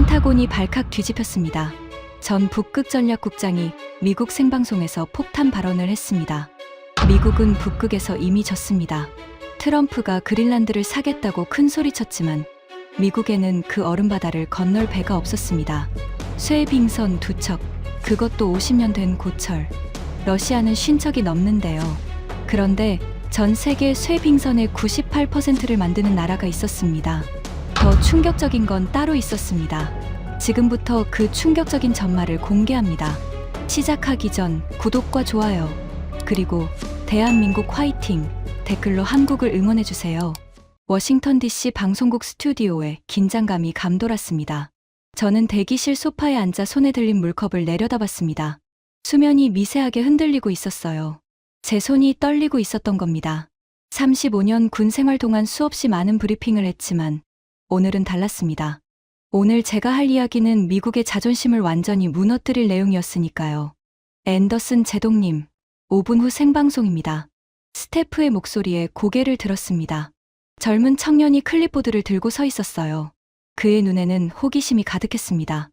펜타곤이 발칵 뒤집혔습니다. 전 북극 전략국장이 미국 생방송에서 폭탄 발언을 했습니다. 미국은 북극에서 이미 졌습니다. 트럼프가 그린란드를 사겠다고 큰 소리쳤지만 미국에는 그 얼음바다를 건널 배가 없었습니다. 쇠빙선 2척, 그것도 50년 된 고철. 러시아는 50척이 넘는데요. 그런데 전 세계 쇠빙선의 98%를 만드는 나라가 있었습니다. 더 충격적인 건 따로 있었습니다. 지금부터 그 충격적인 전말을 공개합니다. 시작하기 전 구독과 좋아요, 그리고 대한민국 화이팅 댓글로 한국을 응원해주세요. 워싱턴 DC 방송국 스튜디오에 긴장감이 감돌았습니다. 저는 대기실 소파에 앉아 손에 들린 물컵을 내려다봤습니다. 수면이 미세하게 흔들리고 있었어요. 제 손이 떨리고 있었던 겁니다. 35년 군 생활 동안 수없이 많은 브리핑을 했지만 오늘은 달랐습니다. 오늘 제가 할 이야기는 미국의 자존심을 완전히 무너뜨릴 내용이었으니까요. 앤더슨 제독님, 5분 후 생방송입니다. 스태프의 목소리에 고개를 들었습니다. 젊은 청년이 클립보드를 들고 서 있었어요. 그의 눈에는 호기심이 가득했습니다.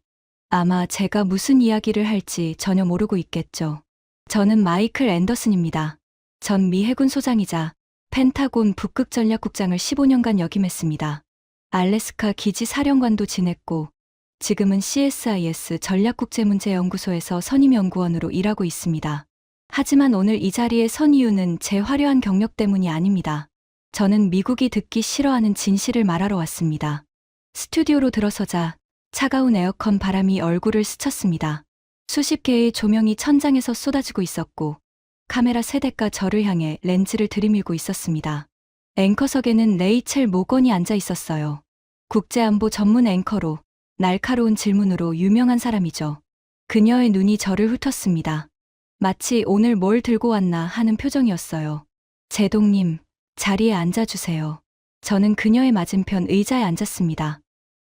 아마 제가 무슨 이야기를 할지 전혀 모르고 있겠죠. 저는 마이클 앤더슨입니다. 전 미 해군 소장이자 펜타곤 북극 전략국장을 15년간 역임했습니다. 알래스카 기지 사령관도 지냈고 지금은 CSIS 전략국제문제연구소에서 선임연구원으로 일하고 있습니다. 하지만 오늘 이 자리에 선 이유는 제 화려한 경력 때문이 아닙니다. 저는 미국이 듣기 싫어하는 진실을 말하러 왔습니다. 스튜디오로 들어서자 차가운 에어컨 바람이 얼굴을 스쳤습니다. 수십 개의 조명이 천장에서 쏟아지고 있었고 카메라 3대가 저를 향해 렌즈를 들이밀고 있었습니다. 앵커석에는 레이첼 모건이 앉아 있었어요. 국제안보 전문 앵커로 날카로운 질문으로 유명한 사람이죠. 그녀의 눈이 저를 훑었습니다. 마치 오늘 뭘 들고 왔나 하는 표정이었어요. 제독님, 자리에 앉아주세요. 저는 그녀의 맞은편 의자에 앉았습니다.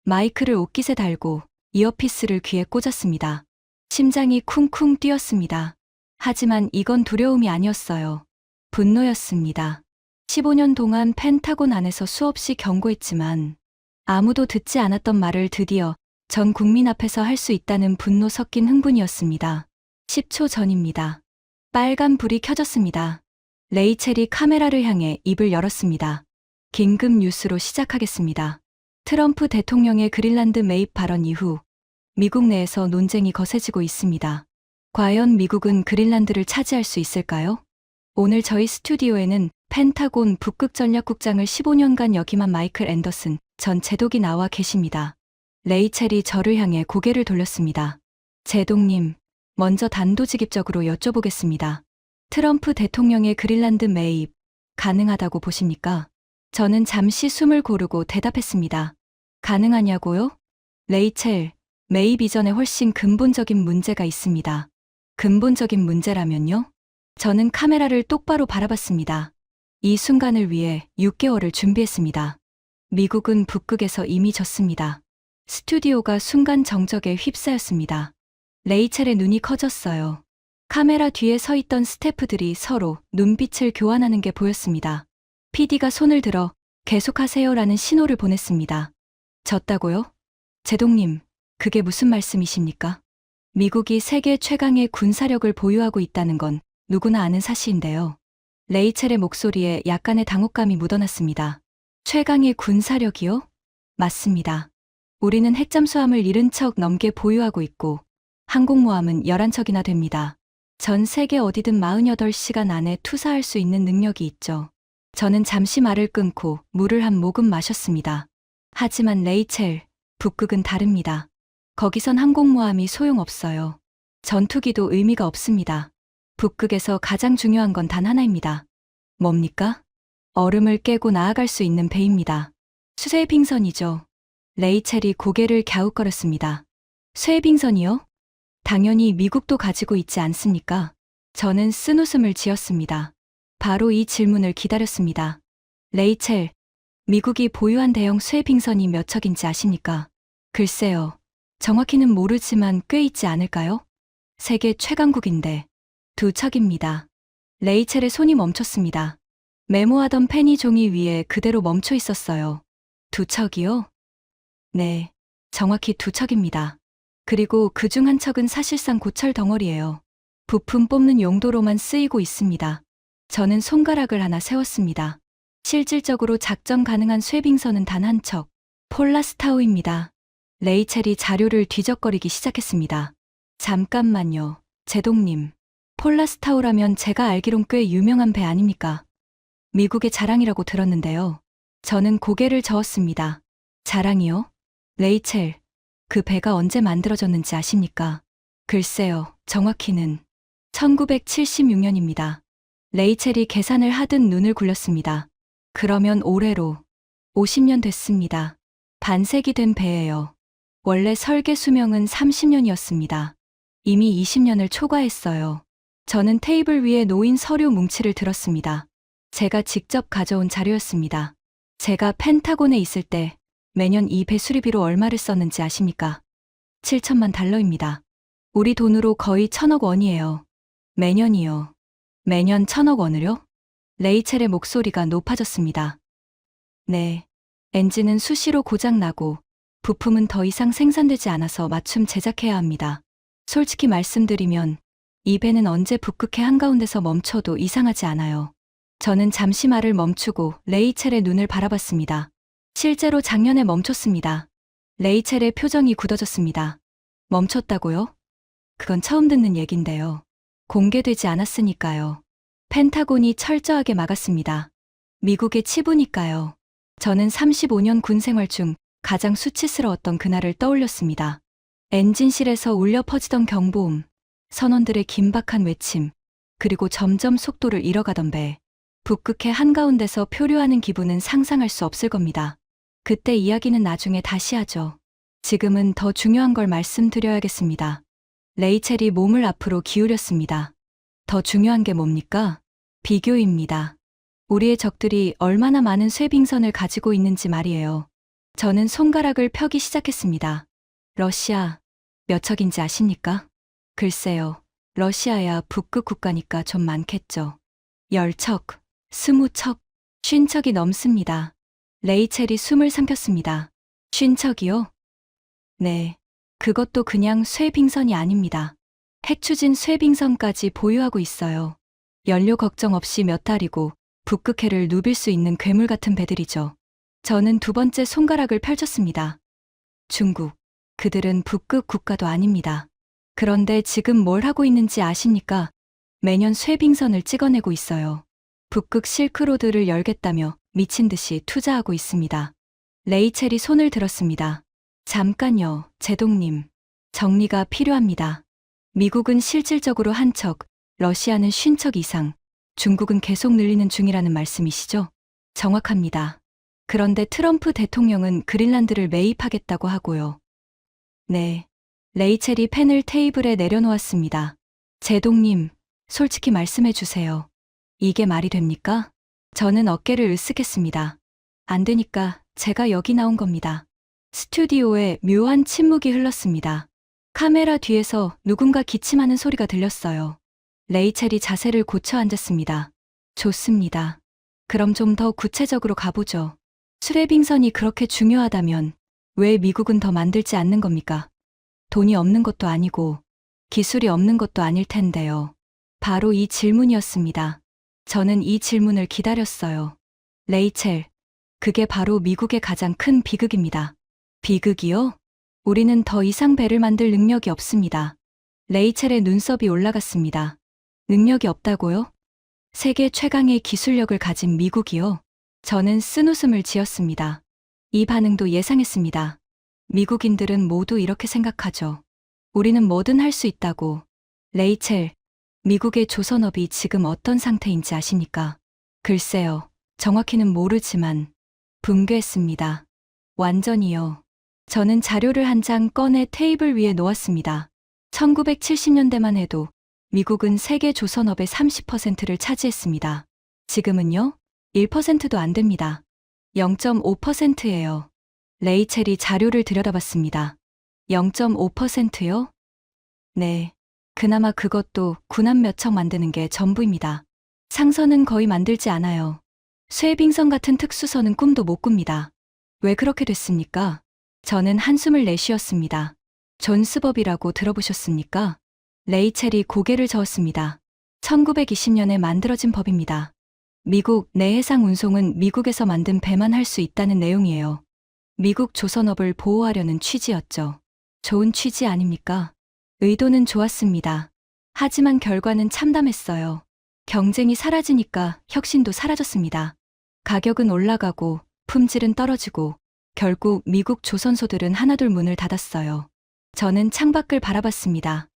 마이크를 옷깃에 달고 이어피스를 귀에 꽂았습니다. 심장이 쿵쿵 뛰었습니다. 하지만 이건 두려움이 아니었어요. 분노였습니다. 15년 동안 펜타곤 안에서 수없이 경고했지만 아무도 듣지 않았던 말을 드디어 전 국민 앞에서 할 수 있다는 분노 섞인 흥분이었습니다. 10초 전입니다. 빨간 불이 켜졌습니다. 레이첼이 카메라를 향해 입을 열었습니다. 긴급 뉴스로 시작하겠습니다. 트럼프 대통령의 그린란드 매입 발언 이후 미국 내에서 논쟁이 거세지고 있습니다. 과연 미국은 그린란드를 차지할 수 있을까요? 오늘 저희 스튜디오에는 펜타곤 북극 전략국장을 15년간 역임한 마이클 앤더슨 전 제독이 나와 계십니다. 레이첼이 저를 향해 고개를 돌렸습니다. 제독님, 먼저 단도직입적으로 여쭤보겠습니다. 트럼프 대통령의 그린란드 매입 가능하다고 보십니까? 저는 잠시 숨을 고르고 대답했습니다. 가능하냐고요? 레이첼, 매입 이전에 훨씬 근본적인 문제가 있습니다. 근본적인 문제라면요? 저는 카메라를 똑바로 바라봤습니다. 이 순간을 위해 6개월을 준비했습니다. 미국은 북극에서 이미 졌습니다. 스튜디오가 순간 정적에 휩싸였습니다. 레이첼의 눈이 커졌어요. 카메라 뒤에 서 있던 스태프들이 서로 눈빛을 교환하는 게 보였습니다. PD가 손을 들어 계속하세요라는 신호를 보냈습니다. 졌다고요? 제독님, 그게 무슨 말씀이십니까? 미국이 세계 최강의 군사력을 보유하고 있다는 건 누구나 아는 사실인데요. 레이첼의 목소리에 약간의 당혹감이 묻어났습니다. 최강의 군사력이요? 맞습니다. 우리는 핵잠수함을 70척 넘게 보유하고 있고 항공모함은 11척이나 됩니다. 전 세계 어디든 48시간 안에 투사할 수 있는 능력이 있죠. 저는 잠시 말을 끊고 물을 한 모금 마셨습니다. 하지만 레이첼, 북극은 다릅니다. 거기선 항공모함이 소용없어요. 전투기도 의미가 없습니다. 북극에서 가장 중요한 건 단 하나입니다. 뭡니까? 얼음을 깨고 나아갈 수 있는 배입니다. 쇠빙선이죠. 레이첼이 고개를 갸웃거렸습니다. 쇠빙선이요? 당연히 미국도 가지고 있지 않습니까? 저는 쓴웃음을 지었습니다. 바로 이 질문을 기다렸습니다. 레이첼, 미국이 보유한 대형 쇠빙선이 몇 척인지 아십니까? 글쎄요. 정확히는 모르지만 꽤 있지 않을까요? 세계 최강국인데 2척입니다. 레이첼의 손이 멈췄습니다. 메모하던 펜이 종이 위에 그대로 멈춰 있었어요. 2척이요? 네. 정확히 2척입니다. 그리고 그중 한 척은 사실상 고철 덩어리예요. 부품 뽑는 용도로만 쓰이고 있습니다. 저는 손가락을 하나 세웠습니다. 실질적으로 작전 가능한 쇠빙선은 단 한 척. 폴라스타우입니다. 레이첼이 자료를 뒤적거리기 시작했습니다. 잠깐만요, 제동님. 폴라스타우라면 제가 알기론 꽤 유명한 배 아닙니까? 미국의 자랑이라고 들었는데요. 저는 고개를 저었습니다. 자랑이요? 레이첼, 그 배가 언제 만들어졌는지 아십니까? 글쎄요, 정확히는 1976년입니다. 레이첼이 계산을 하듯 눈을 굴렸습니다. 그러면 올해로 50년 됐습니다. 반세기 된 배예요. 원래 설계 수명은 30년이었습니다. 이미 20년을 초과했어요. 저는 테이블 위에 놓인 서류 뭉치를 들었습니다. 제가 직접 가져온 자료였습니다. 제가 펜타곤에 있을 때 매년 이 배 수리비로 얼마를 썼는지 아십니까? 7천만 달러입니다. 우리 돈으로 거의 1,000억 원이에요. 매년이요. 매년 1,000억 원을요? 레이첼의 목소리가 높아졌습니다. 네. 엔진은 수시로 고장나고 부품은 더 이상 생산되지 않아서 맞춤 제작해야 합니다. 솔직히 말씀드리면 이 배는 언제 북극해 한가운데서 멈춰도 이상하지 않아요. 저는 잠시 말을 멈추고 레이첼의 눈을 바라봤습니다. 실제로 작년에 멈췄습니다. 레이첼의 표정이 굳어졌습니다. 멈췄다고요? 그건 처음 듣는 얘긴데요. 공개되지 않았으니까요. 펜타곤이 철저하게 막았습니다. 미국의 치부니까요. 저는 35년 군 생활 중 가장 수치스러웠던 그날을 떠올렸습니다. 엔진실에서 울려 퍼지던 경보음, 선원들의 긴박한 외침, 그리고 점점 속도를 잃어가던 배. 북극해 한가운데서 표류하는 기분은 상상할 수 없을 겁니다. 그때 이야기는 나중에 다시 하죠. 지금은 더 중요한 걸 말씀드려야겠습니다. 레이첼이 몸을 앞으로 기울였습니다. 더 중요한 게 뭡니까? 비교입니다. 우리의 적들이 얼마나 많은 쇠빙선을 가지고 있는지 말이에요. 저는 손가락을 펴기 시작했습니다. 러시아, 몇 척인지 아십니까? 글쎄요, 러시아야 북극 국가니까 좀 많겠죠. 10척, 20척, 50척이 넘습니다. 레이첼이 숨을 삼켰습니다. 50척이요? 네, 그것도 그냥 쇠빙선이 아닙니다. 핵추진 쇠빙선까지 보유하고 있어요. 연료 걱정 없이 몇 달이고 북극해를 누빌 수 있는 괴물 같은 배들이죠. 저는 2번째 손가락을 펼쳤습니다. 중국, 그들은 북극 국가도 아닙니다. 그런데 지금 뭘 하고 있는지 아십니까? 매년 쇠빙선을 찍어내고 있어요. 북극 실크로드를 열겠다며 미친 듯이 투자하고 있습니다. 레이첼이 손을 들었습니다. 잠깐요, 제동님. 정리가 필요합니다. 미국은 실질적으로 한 척, 러시아는 50척 이상, 중국은 계속 늘리는 중이라는 말씀이시죠? 정확합니다. 그런데 트럼프 대통령은 그린란드를 매입하겠다고 하고요. 네. 레이첼이 펜을 테이블에 내려놓았습니다. 제동님, 솔직히 말씀해 주세요. 이게 말이 됩니까? 저는 어깨를 으쓱했습니다. 안 되니까 제가 여기 나온 겁니다. 스튜디오에 묘한 침묵이 흘렀습니다. 카메라 뒤에서 누군가 기침하는 소리가 들렸어요. 레이첼이 자세를 고쳐 앉았습니다. 좋습니다. 그럼 좀 더 구체적으로 가보죠. 쇠빙선이 그렇게 중요하다면 왜 미국은 더 만들지 않는 겁니까? 돈이 없는 것도 아니고 기술이 없는 것도 아닐 텐데요. 바로 이 질문이었습니다. 저는 이 질문을 기다렸어요. 레이첼, 그게 바로 미국의 가장 큰 비극입니다. 비극이요? 우리는 더 이상 배를 만들 능력이 없습니다. 레이첼의 눈썹이 올라갔습니다. 능력이 없다고요? 세계 최강의 기술력을 가진 미국이요? 저는 쓴웃음을 지었습니다. 이 반응도 예상했습니다. 미국인들은 모두 이렇게 생각하죠. 우리는 뭐든 할 수 있다고. 레이첼, 미국의 조선업이 지금 어떤 상태인지 아십니까? 글쎄요, 정확히는 모르지만 붕괴했습니다. 완전히요. 저는 자료를 한 장 꺼내 테이블 위에 놓았습니다. 1970년대만 해도 미국은 세계 조선업의 30%를 차지했습니다. 지금은요? 1%도 안 됩니다. 0.5%예요. 레이첼이 자료를 들여다봤습니다. 0.5%요? 네. 그나마 그것도 군함 몇 척 만드는 게 전부입니다. 상선은 거의 만들지 않아요. 쇠빙선 같은 특수선은 꿈도 못 꿉니다. 왜 그렇게 됐습니까? 저는 한숨을 내쉬었습니다. 존스법이라고 들어보셨습니까? 레이첼이 고개를 저었습니다. 1920년에 만들어진 법입니다. 미국 내 해상 운송은 미국에서 만든 배만 할 수 있다는 내용이에요. 미국 조선업을 보호하려는 취지였죠. 좋은 취지 아닙니까? 의도는 좋았습니다. 하지만 결과는 참담했어요. 경쟁이 사라지니까 혁신도 사라졌습니다. 가격은 올라가고 품질은 떨어지고 결국 미국 조선소들은 하나둘 문을 닫았어요. 저는 창밖을 바라봤습니다.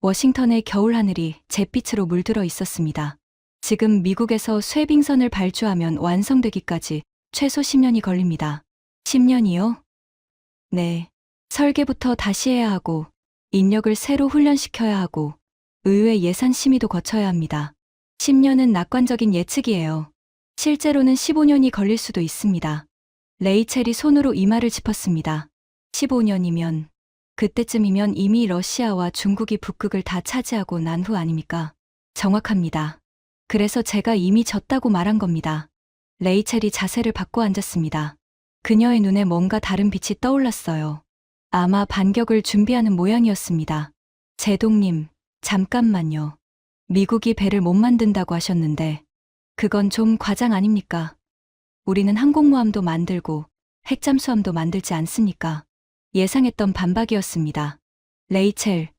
워싱턴의 겨울 하늘이 잿빛으로 물들어 있었습니다. 지금 미국에서 쇠빙선을 발주하면 완성되기까지 최소 10년이 걸립니다. 10년이요? 네. 설계부터 다시 해야 하고 인력을 새로 훈련시켜야 하고 의회 예산 심의도 거쳐야 합니다. 10년은 낙관적인 예측이에요. 실제로는 15년이 걸릴 수도 있습니다. 레이첼이 손으로 이마를 짚었습니다. 15년이면 그때쯤이면 이미 러시아와 중국이 북극을 다 차지하고 난 후 아닙니까? 정확합니다. 그래서 제가 이미 졌다고 말한 겁니다. 레이첼이 자세를 바꿔 앉았습니다. 그녀의 눈에 뭔가 다른 빛이 떠올랐어요. 아마 반격을 준비하는 모양이었습니다. 제동님, 잠깐만요. 미국이 배를 못 만든다고 하셨는데 그건 좀 과장 아닙니까? 우리는 항공모함도 만들고 핵잠수함도 만들지 않습니까? 예상했던 반박이었습니다. 레이첼,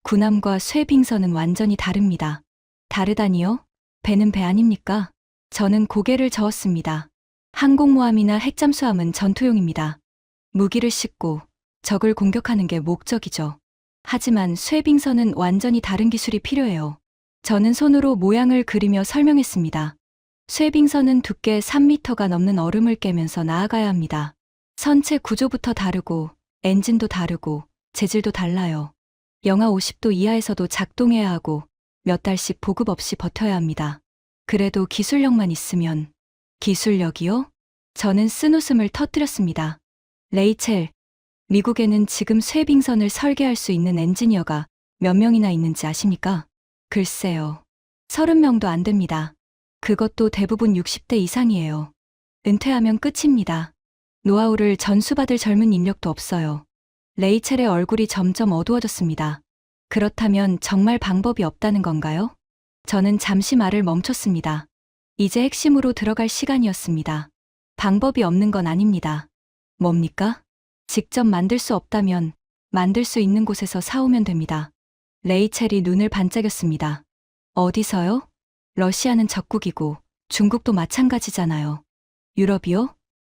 군함과 쇠빙선은 완전히 다릅니다. 다르다니요? 배는 배 아닙니까? 저는 고개를 저었습니다. 항공모함이나 핵잠수함은 전투용입니다. 무기를 싣고 적을 공격하는 게 목적이죠. 하지만 쇠빙선은 완전히 다른 기술이 필요해요. 저는 손으로 모양을 그리며 설명했습니다. 쇠빙선은 두께 3m가 넘는 얼음을 깨면서 나아가야 합니다. 선체 구조부터 다르고 엔진도 다르고 재질도 달라요. 영하 50도 이하에서도 작동해야 하고 몇 달씩 보급 없이 버텨야 합니다. 그래도 기술력만 있으면. 기술력이요? 저는 쓴웃음을 터뜨렸습니다. 레이첼, 미국에는 지금 쇠빙선을 설계할 수 있는 엔지니어가 몇 명이나 있는지 아십니까? 글쎄요. 30명도 안 됩니다. 그것도 대부분 60대 이상이에요. 은퇴하면 끝입니다. 노하우를 전수받을 젊은 인력도 없어요. 레이첼의 얼굴이 점점 어두워졌습니다. 그렇다면 정말 방법이 없다는 건가요? 저는 잠시 말을 멈췄습니다. 이제 핵심으로 들어갈 시간이었습니다. 방법이 없는 건 아닙니다. 뭡니까? 직접 만들 수 없다면 만들 수 있는 곳에서 사오면 됩니다. 레이첼이 눈을 반짝였습니다. 어디서요? 러시아는 적국이고 중국도 마찬가지잖아요. 유럽이요?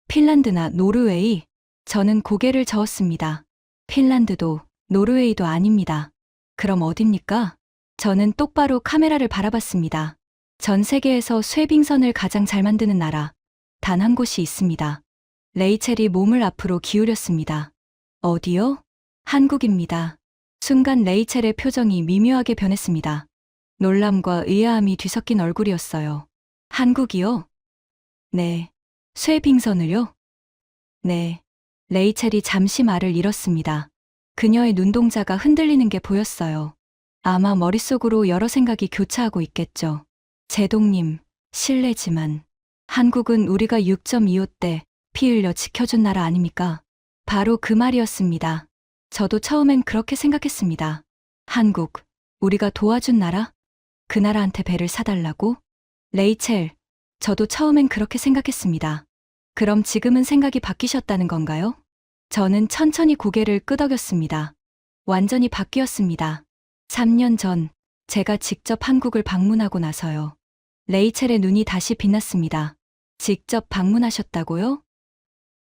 핀란드나 노르웨이? 저는 고개를 저었습니다. 핀란드도 노르웨이도 아닙니다. 그럼 어딥니까? 저는 똑바로 카메라를 바라봤습니다. 전 세계에서 쇠빙선을 가장 잘 만드는 나라, 단 한 곳이 있습니다. 레이첼이 몸을 앞으로 기울였습니다. 어디요? 한국입니다. 순간 레이첼의 표정이 미묘하게 변했습니다. 놀람과 의아함이 뒤섞인 얼굴이었어요. 한국이요? 네. 쇠빙선을요? 네. 레이첼이 잠시 말을 잃었습니다. 그녀의 눈동자가 흔들리는 게 보였어요. 아마 머릿속으로 여러 생각이 교차하고 있겠죠. 제동님, 실례지만 한국은 우리가 6.25 때 피 흘려 지켜준 나라 아닙니까? 바로 그 말이었습니다. 저도 처음엔 그렇게 생각했습니다. 한국, 우리가 도와준 나라? 그 나라한테 배를 사달라고? 레이첼, 저도 처음엔 그렇게 생각했습니다. 그럼 지금은 생각이 바뀌셨다는 건가요? 저는 천천히 고개를 끄덕였습니다. 완전히 바뀌었습니다. 3년 전, 제가 직접 한국을 방문하고 나서요. 레이첼의 눈이 다시 빛났습니다. 직접 방문하셨다고요?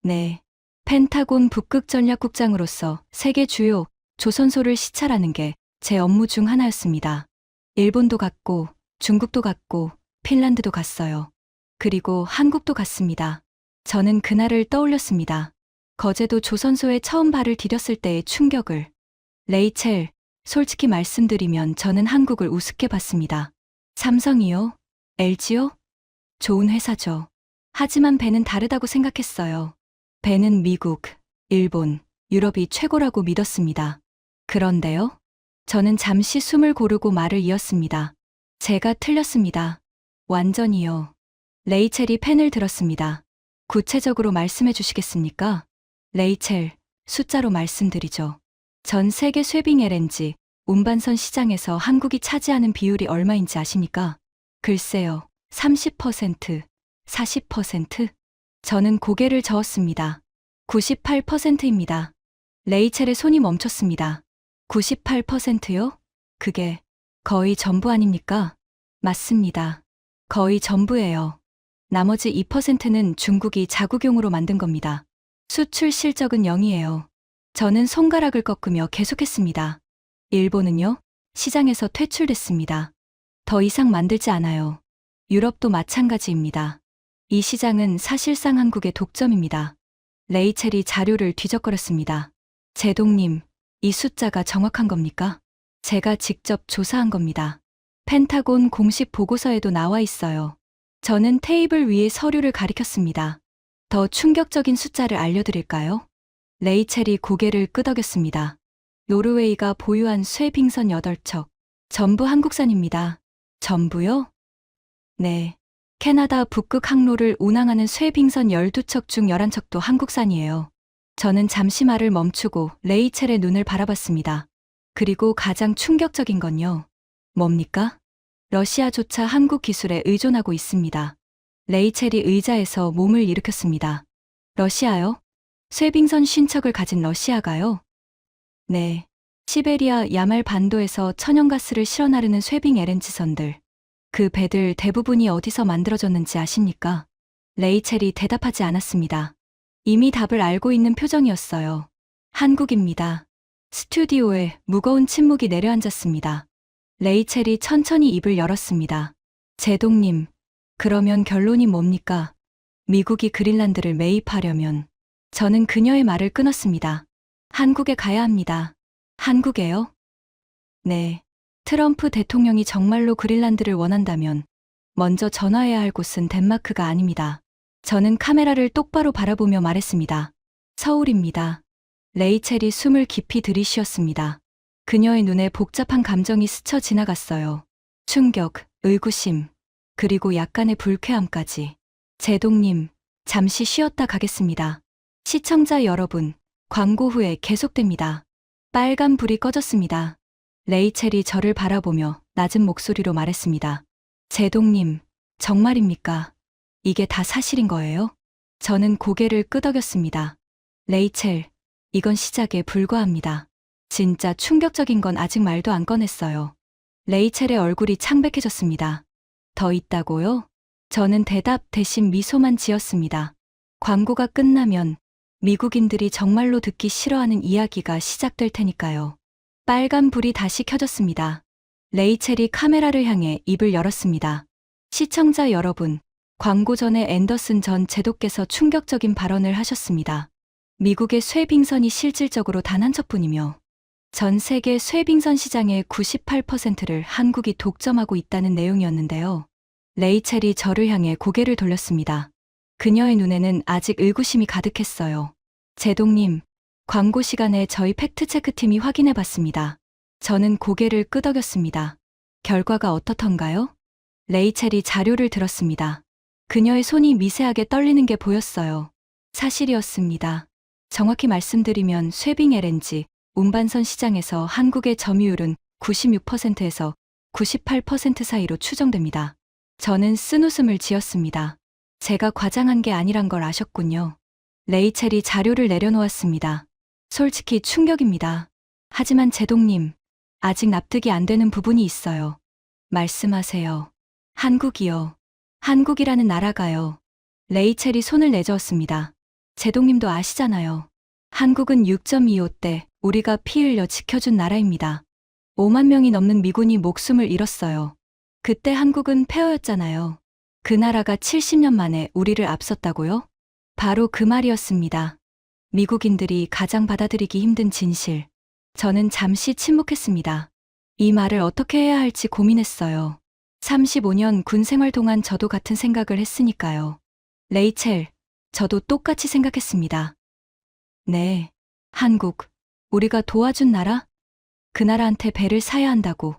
네. 펜타곤 북극전략국장으로서 세계 주요 조선소를 시찰하는 게 제 업무 중 하나였습니다. 일본도 갔고, 중국도 갔고, 핀란드도 갔어요. 그리고 한국도 갔습니다. 저는 그날을 떠올렸습니다. 거제도 조선소에 처음 발을 디뎠을 때의 충격을. 레이첼, 솔직히 말씀드리면 저는 한국을 우습게 봤습니다. 삼성이요? LG요? 좋은 회사죠. 하지만 배는 다르다고 생각했어요. 배는 미국, 일본, 유럽이 최고라고 믿었습니다. 그런데요? 저는 잠시 숨을 고르고 말을 이었습니다. 제가 틀렸습니다. 완전히요. 레이첼이 펜을 들었습니다. 구체적으로 말씀해 주시겠습니까? 레이첼, 숫자로 말씀드리죠. 전 세계 쇠빙 LNG 운반선 시장에서 한국이 차지하는 비율이 얼마인지 아십니까? 글쎄요. 30%, 40%? 저는 고개를 저었습니다. 98%입니다. 레이첼의 손이 멈췄습니다. 98%요? 그게 거의 전부 아닙니까? 맞습니다. 거의 전부예요. 나머지 2%는 중국이 자국용으로 만든 겁니다. 수출 실적은 0이에요. 저는 손가락을 꺾으며 계속했습니다. 일본은요? 시장에서 퇴출됐습니다. 더 이상 만들지 않아요. 유럽도 마찬가지입니다. 이 시장은 사실상 한국의 독점입니다. 레이첼이 자료를 뒤적거렸습니다. 제동님, 이 숫자가 정확한 겁니까? 제가 직접 조사한 겁니다. 펜타곤 공식 보고서에도 나와 있어요. 저는 테이블 위에 서류를 가리켰습니다. 더 충격적인 숫자를 알려드릴까요? 레이첼이 고개를 끄덕였습니다. 노르웨이가 보유한 쇠빙선 8척, 전부 한국산입니다. 전부요? 네. 캐나다 북극 항로를 운항하는 쇠빙선 12척 중 11척도 한국산이에요. 저는 잠시 말을 멈추고 레이첼의 눈을 바라봤습니다. 그리고 가장 충격적인 건요. 뭡니까? 러시아조차 한국 기술에 의존하고 있습니다. 레이첼이 의자에서 몸을 일으켰습니다. 러시아요? 쇠빙선 50척을 가진 러시아가요? 네. 시베리아 야말 반도에서 천연가스를 실어 나르는 쇠빙 LNG선들. 그 배들 대부분이 어디서 만들어졌는지 아십니까? 레이첼이 대답하지 않았습니다. 이미 답을 알고 있는 표정이었어요. 한국입니다. 스튜디오에 무거운 침묵이 내려앉았습니다. 레이첼이 천천히 입을 열었습니다. 제동님, 그러면 결론이 뭡니까? 미국이 그린란드를 매입하려면 저는 그녀의 말을 끊었습니다. 한국에 가야 합니다. 한국에요? 네. 트럼프 대통령이 정말로 그린란드를 원한다면 먼저 전화해야 할 곳은 덴마크가 아닙니다. 저는 카메라를 똑바로 바라보며 말했습니다. 서울입니다. 레이첼이 숨을 깊이 들이쉬었습니다. 그녀의 눈에 복잡한 감정이 스쳐 지나갔어요. 충격, 의구심, 그리고 약간의 불쾌함까지. 제동님, 잠시 쉬었다 가겠습니다. 시청자 여러분, 광고 후에 계속됩니다. 빨간 불이 꺼졌습니다. 레이첼이 저를 바라보며 낮은 목소리로 말했습니다. 제동님, 정말입니까? 이게 다 사실인 거예요? 저는 고개를 끄덕였습니다. 레이첼, 이건 시작에 불과합니다. 진짜 충격적인 건 아직 말도 안 꺼냈어요. 레이첼의 얼굴이 창백해졌습니다. 더 있다고요? 저는 대답 대신 미소만 지었습니다. 광고가 끝나면 미국인들이 정말로 듣기 싫어하는 이야기가 시작될 테니까요. 빨간 불이 다시 켜졌습니다. 레이첼이 카메라를 향해 입을 열었습니다. 시청자 여러분, 광고 전에 앤더슨 전 제독께서 충격적인 발언을 하셨습니다. 미국의 쇠빙선이 실질적으로 단 한 척뿐이며 전 세계 쇠빙선 시장의 98%를 한국이 독점하고 있다는 내용이었는데요. 레이첼이 저를 향해 고개를 돌렸습니다. 그녀의 눈에는 아직 의구심이 가득했어요. 제동님, 광고 시간에 저희 팩트체크팀이 확인해 봤습니다. 저는 고개를 끄덕였습니다. 결과가 어떻던가요? 레이첼이 자료를 들었습니다. 그녀의 손이 미세하게 떨리는 게 보였어요. 사실이었습니다. 정확히 말씀드리면 쇠빙 LNG, 운반선 시장에서 한국의 점유율은 96%에서 98% 사이로 추정됩니다. 저는 쓴웃음을 지었습니다. 제가 과장한 게 아니란 걸 아셨군요. 레이첼이 자료를 내려놓았습니다. 솔직히 충격입니다. 하지만 제동님, 아직 납득이 안 되는 부분이 있어요. 말씀하세요. 한국이요. 한국이라는 나라가요. 레이첼이 손을 내저었습니다. 제동님도 아시잖아요. 한국은 6.25때 우리가 피 흘려 지켜준 나라입니다. 5만 명이 넘는 미군이 목숨을 잃었어요. 그때 한국은 폐허였잖아요. 그 나라가 70년 만에 우리를 앞섰다고요? 바로 그 말이었습니다. 미국인들이 가장 받아들이기 힘든 진실. 저는 잠시 침묵했습니다. 이 말을 어떻게 해야 할지 고민했어요. 35년 군 생활 동안 저도 같은 생각을 했으니까요. 레이첼, 저도 똑같이 생각했습니다. 네, 한국, 우리가 도와준 나라? 그 나라한테 배를 사야 한다고,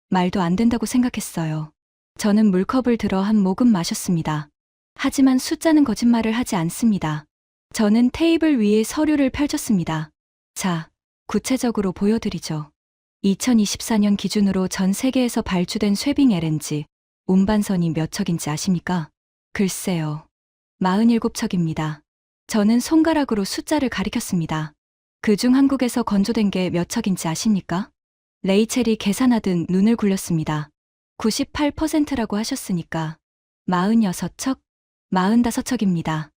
말도 안 된다고 생각했어요. 저는 물컵을 들어 한 모금 마셨습니다. 하지만 숫자는 거짓말을 하지 않습니다. 저는 테이블 위에 서류를 펼쳤습니다. 자, 구체적으로 보여드리죠. 2024년 기준으로 전 세계에서 발주된 쇠빙 LNG 운반선이 몇 척인지 아십니까? 글쎄요. 47척입니다. 저는 손가락으로 숫자를 가리켰습니다. 그중 한국에서 건조된 게 몇 척인지 아십니까? 레이첼이 계산하듯 눈을 굴렸습니다. 98%라고 하셨으니까 46척, 45척입니다.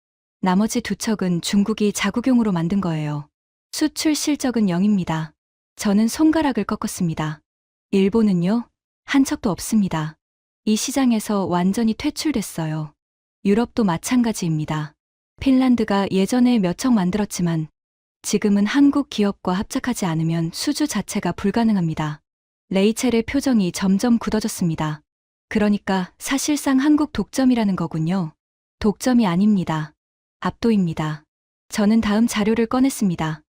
나머지 2척은 중국이 자국용으로 만든 거예요. 수출 실적은 0입니다. 저는 손가락을 꺾었습니다. 일본은요? 한 척도 없습니다. 이 시장에서 완전히 퇴출됐어요. 유럽도 마찬가지입니다. 핀란드가 예전에 몇 척 만들었지만 지금은 한국 기업과 합작하지 않으면 수주 자체가 불가능합니다. 레이첼의 표정이 점점 굳어졌습니다. 그러니까 사실상 한국 독점이라는 거군요. 독점이 아닙니다. 압도입니다. 저는 다음 자료를 꺼냈습니다.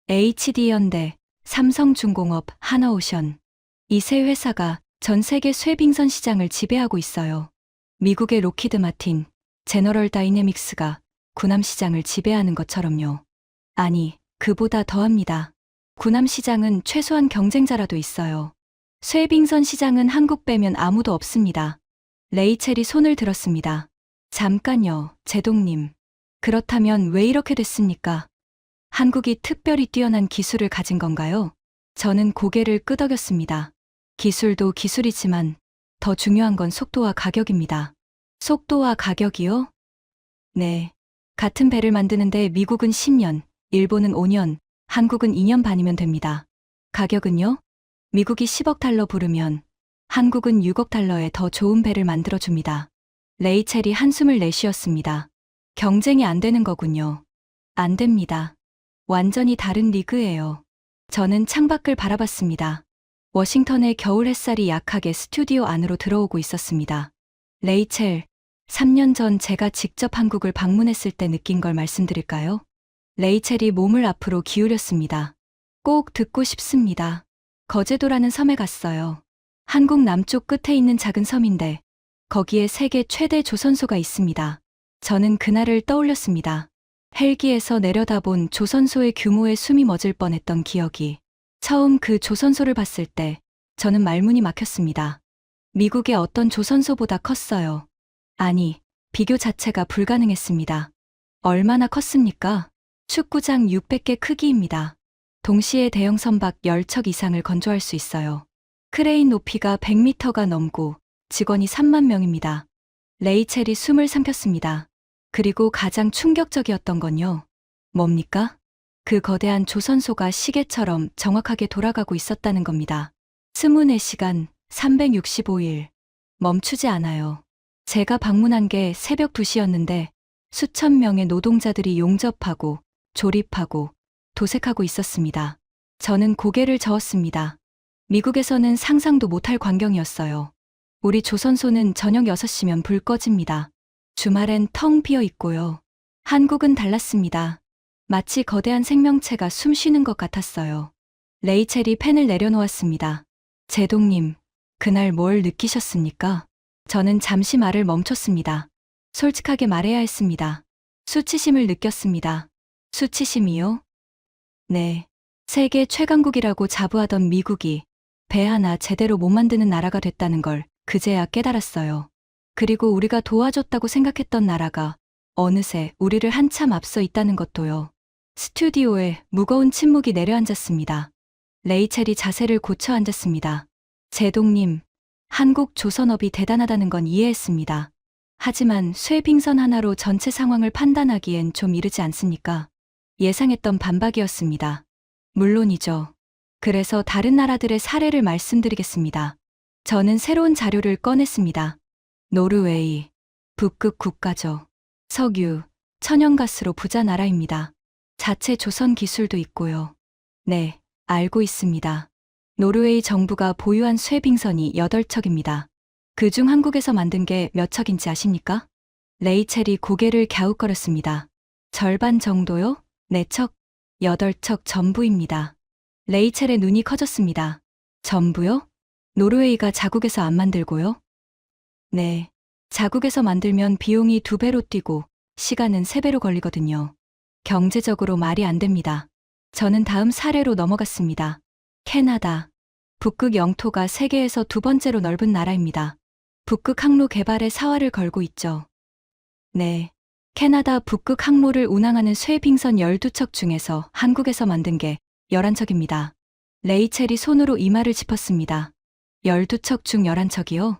HD현대, 삼성중공업, 하나오션. 이 세 회사가 전 세계 쇠빙선 시장을 지배하고 있어요. 미국의 로키드 마틴, 제너럴 다이내믹스가 군함 시장을 지배하는 것처럼요. 아니, 그보다 더합니다. 군함 시장은 최소한 경쟁자라도 있어요. 쇠빙선 시장은 한국 빼면 아무도 없습니다. 레이첼이 손을 들었습니다. 잠깐요, 제동님. 그렇다면 왜 이렇게 됐습니까? 한국이 특별히 뛰어난 기술을 가진 건가요? 저는 고개를 끄덕였습니다. 기술도 기술이지만 더 중요한 건 속도와 가격입니다. 속도와 가격이요? 네. 같은 배를 만드는데 미국은 10년, 일본은 5년, 한국은 2년 반이면 됩니다. 가격은요? 미국이 10억 달러 부르면 한국은 6억 달러에 더 좋은 배를 만들어줍니다. 레이첼이 한숨을 내쉬었습니다. 경쟁이 안 되는 거군요. 안 됩니다. 완전히 다른 리그예요. 저는 창밖을 바라봤습니다. 워싱턴의 겨울 햇살이 약하게 스튜디오 안으로 들어오고 있었습니다. 레이첼, 3년 전 제가 직접 한국을 방문했을 때 느낀 걸 말씀드릴까요? 레이첼이 몸을 앞으로 기울였습니다. 꼭 듣고 싶습니다. 거제도라는 섬에 갔어요. 한국 남쪽 끝에 있는 작은 섬인데 거기에 세계 최대 조선소가 있습니다. 저는 그날을 떠올렸습니다. 헬기에서 내려다본 조선소의 규모에 숨이 멎을 뻔했던 기억이. 처음 그 조선소를 봤을 때 저는 말문이 막혔습니다. 미국의 어떤 조선소보다 컸어요. 아니, 비교 자체가 불가능했습니다. 얼마나 컸습니까? 축구장 600개 크기입니다. 동시에 대형 선박 10척 이상을 건조할 수 있어요. 크레인 높이가 100m가 넘고 직원이 3만 명입니다. 레이첼이 숨을 삼켰습니다. 그리고 가장 충격적이었던 건요. 뭡니까? 그 거대한 조선소가 시계처럼 정확하게 돌아가고 있었다는 겁니다. 24시간, 365일. 멈추지 않아요. 제가 방문한 게 새벽 2시였는데 수천 명의 노동자들이 용접하고 조립하고 도색하고 있었습니다. 저는 고개를 저었습니다. 미국에서는 상상도 못할 광경이었어요. 우리 조선소는 저녁 6시면 불 꺼집니다. 주말엔 텅 비어 있고요. 한국은 달랐습니다. 마치 거대한 생명체가 숨 쉬는 것 같았어요. 레이첼이 펜을 내려놓았습니다. 제동님, 그날 뭘 느끼셨습니까? 저는 잠시 말을 멈췄습니다. 솔직하게 말해야 했습니다. 수치심을 느꼈습니다. 수치심이요? 네. 세계 최강국이라고 자부하던 미국이 배 하나 제대로 못 만드는 나라가 됐다는 걸 그제야 깨달았어요. 그리고 우리가 도와줬다고 생각했던 나라가 어느새 우리를 한참 앞서 있다는 것도요. 스튜디오에 무거운 침묵이 내려앉았습니다. 레이첼이 자세를 고쳐 앉았습니다. 제동님, 한국 조선업이 대단하다는 건 이해했습니다. 하지만 쇠빙선 하나로 전체 상황을 판단하기엔 좀 이르지 않습니까? 예상했던 반박이었습니다. 물론이죠. 그래서 다른 나라들의 사례를 말씀드리겠습니다. 저는 새로운 자료를 꺼냈습니다. 노르웨이, 북극 국가죠. 석유, 천연가스로 부자 나라입니다. 자체 조선 기술도 있고요. 네, 알고 있습니다. 노르웨이 정부가 보유한 쇠빙선이 8척입니다. 그중 한국에서 만든 게 몇 척인지 아십니까? 레이첼이 고개를 갸웃거렸습니다. 절반 정도요? 4척, 8척 전부입니다. 레이첼의 눈이 커졌습니다. 전부요? 노르웨이가 자국에서 안 만들고요? 네. 자국에서 만들면 비용이 2배로 뛰고 시간은 3배로 걸리거든요. 경제적으로 말이 안 됩니다. 저는 다음 사례로 넘어갔습니다. 캐나다. 북극 영토가 세계에서 두 번째로 넓은 나라입니다. 북극 항로 개발에 사활을 걸고 있죠. 네. 캐나다 북극 항로를 운항하는 쇠빙선 12척 중에서 한국에서 만든 게 11척입니다. 레이첼이 손으로 이마를 짚었습니다. 12척 중 11척이요?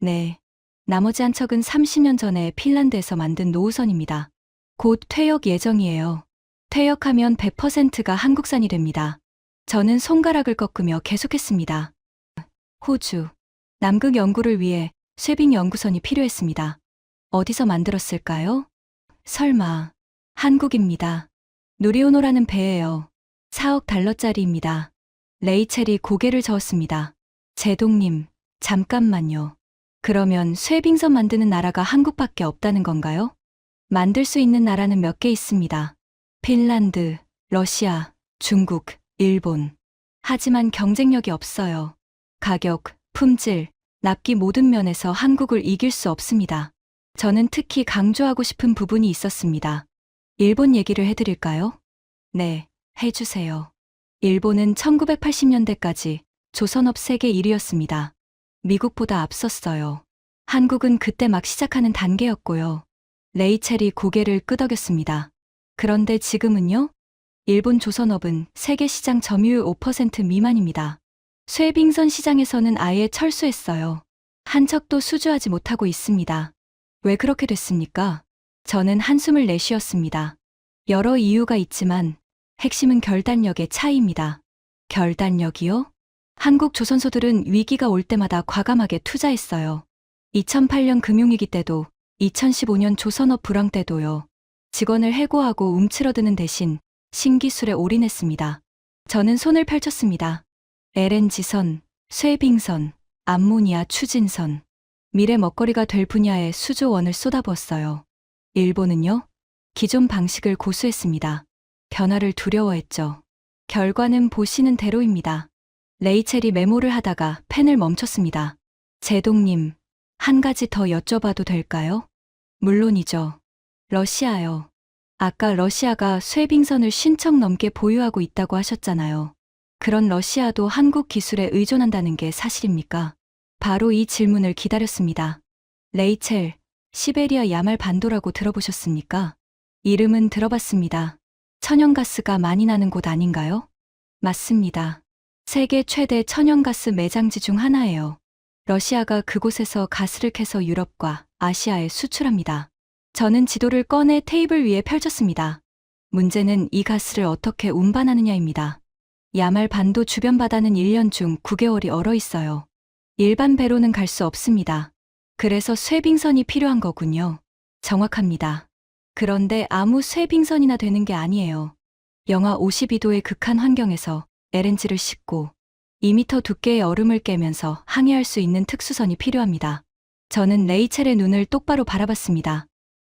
네. 나머지 한 척은 30년 전에 핀란드에서 만든 노후선입니다. 곧 퇴역 예정이에요. 퇴역하면 100%가 한국산이 됩니다. 저는 손가락을 꺾으며 계속했습니다. 호주. 남극 연구를 위해 쇠빙 연구선이 필요했습니다. 어디서 만들었을까요? 설마. 한국입니다. 누리호노라는 배예요. 4억 달러짜리입니다. 레이첼이 고개를 저었습니다. 제동님, 잠깐만요. 그러면 쇠빙선 만드는 나라가 한국밖에 없다는 건가요? 만들 수 있는 나라는 몇 개 있습니다. 핀란드, 러시아, 중국, 일본. 하지만 경쟁력이 없어요. 가격, 품질, 납기 모든 면에서 한국을 이길 수 없습니다. 저는 특히 강조하고 싶은 부분이 있었습니다. 일본 얘기를 해드릴까요? 네, 해주세요. 일본은 1980년대까지 조선업 세계 1위였습니다. 미국보다 앞섰어요. 한국은 그때 막 시작하는 단계였고요. 레이첼이 고개를 끄덕였습니다. 그런데 지금은요? 일본 조선업은 세계 시장 점유율 5% 미만입니다. 쇠빙선 시장에서는 아예 철수했어요. 한 척도 수주하지 못하고 있습니다. 왜 그렇게 됐습니까? 저는 한숨을 내쉬었습니다. 여러 이유가 있지만 핵심은 결단력의 차이입니다. 결단력이요? 한국 조선소들은 위기가 올 때마다 과감하게 투자했어요. 2008년 금융위기 때도 2015년 조선업 불황 때도요. 직원을 해고하고 움츠러드는 대신 신기술에 올인했습니다. 저는 손을 펼쳤습니다. LNG선, 쇠빙선, 암모니아 추진선. 미래 먹거리가 될 분야에 수조 원을 쏟아부었어요. 일본은요? 기존 방식을 고수했습니다. 변화를 두려워했죠. 결과는 보시는 대로입니다. 레이첼이 메모를 하다가 펜을 멈췄습니다. 제동님, 한 가지 더 여쭤봐도 될까요? 물론이죠. 러시아요. 아까 러시아가 쇠빙선을 50척 넘게 보유하고 있다고 하셨잖아요. 그런 러시아도 한국 기술에 의존한다는 게 사실입니까? 바로 이 질문을 기다렸습니다. 레이첼, 시베리아 야말 반도라고 들어보셨습니까? 이름은 들어봤습니다. 천연가스가 많이 나는 곳 아닌가요? 맞습니다. 세계 최대 천연가스 매장지 중 하나예요. 러시아가 그곳에서 가스를 캐서 유럽과 아시아에 수출합니다. 저는 지도를 꺼내 테이블 위에 펼쳤습니다. 문제는 이 가스를 어떻게 운반하느냐입니다. 야말 반도 주변 바다는 1년 중 9개월이 얼어 있어요. 일반 배로는 갈 수 없습니다. 그래서 쇠빙선이 필요한 거군요. 정확합니다. 그런데 아무 쇠빙선이나 되는 게 아니에요. 영하 52도의 극한 환경에서 LNG를 싣고 2m 두께의 얼음을 깨면서 항해할 수 있는 특수선이 필요합니다. 저는 레이첼의 눈을 똑바로 바라봤습니다.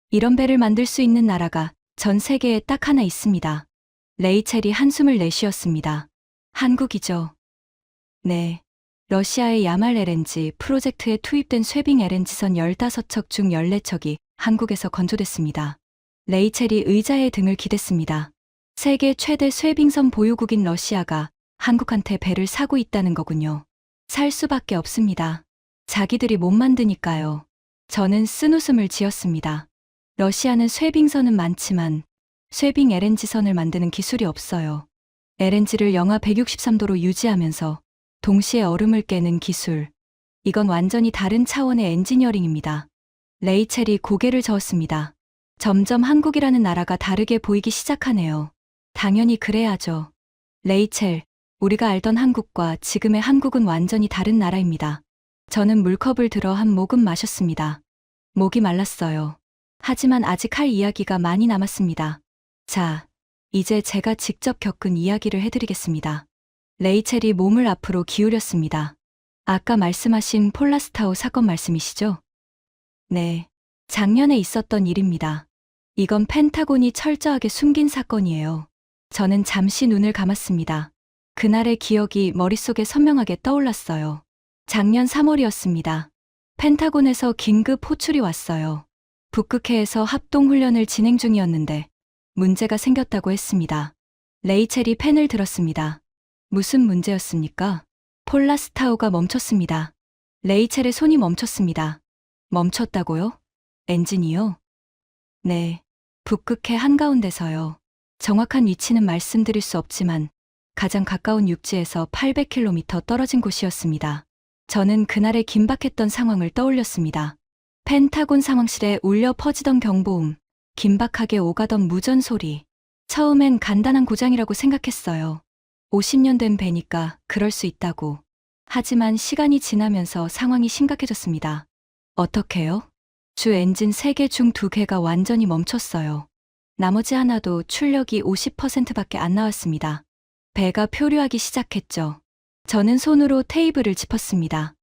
이런 배를 만들 수 있는 나라가 전 세계에 딱 하나 있습니다. 레이첼이 한숨을 내쉬었습니다. 한국이죠. 네. 러시아의 야말 LNG 프로젝트에 투입된 쇠빙 LNG선 15척 중 14척이 한국에서 건조됐습니다. 레이첼이 의자에 등을 기댔습니다. 세계 최대 쇠빙선 보유국인 러시아가 한국한테 배를 사고 있다는 거군요. 살 수밖에 없습니다. 자기들이 못 만드니까요. 저는 쓴웃음을 지었습니다. 러시아는 쇠빙선은 많지만 쇠빙 LNG선을 만드는 기술이 없어요. LNG를 영하 163도로 유지하면서 동시에 얼음을 깨는 기술. 이건 완전히 다른 차원의 엔지니어링입니다. 레이첼이 고개를 저었습니다. 점점 한국이라는 나라가 다르게 보이기 시작하네요. 당연히 그래야죠. 레이첼, 우리가 알던 한국과 지금의 한국은 완전히 다른 나라입니다. 저는 물컵을 들어 한 모금 마셨습니다. 목이 말랐어요. 하지만 아직 할 이야기가 많이 남았습니다. 자, 이제 제가 직접 겪은 이야기를 해드리겠습니다. 레이첼이 몸을 앞으로 기울였습니다. 아까 말씀하신 폴라스타우 사건 말씀이시죠? 네, 작년에 있었던 일입니다. 이건 펜타곤이 철저하게 숨긴 사건이에요. 저는 잠시 눈을 감았습니다. 그날의 기억이 머릿속에 선명하게 떠올랐어요. 작년 3월이었습니다. 펜타곤에서 긴급 호출이 왔어요. 북극해에서 합동훈련을 진행 중이었는데 문제가 생겼다고 했습니다. 레이첼이 펜을 들었습니다. 무슨 문제였습니까? 폴라스타우가 멈췄습니다. 레이첼의 손이 멈췄습니다. 멈췄다고요? 엔진이요? 네. 북극해 한가운데서요. 정확한 위치는 말씀드릴 수 없지만 가장 가까운 육지에서 800km 떨어진 곳이었습니다. 저는 그날의 긴박했던 상황을 떠올렸습니다. 펜타곤 상황실에 울려 퍼지던 경보음, 긴박하게 오가던 무전 소리. 처음엔 간단한 고장이라고 생각했어요. 50년 된 배니까 그럴 수 있다고. 하지만 시간이 지나면서 상황이 심각해졌습니다. 어떻게요? 주 엔진 3개 중 2개가 완전히 멈췄어요. 나머지 하나도 출력이 50%밖에 안 나왔습니다. 배가 표류하기 시작했죠. 저는 손으로 테이블을 짚었습니다.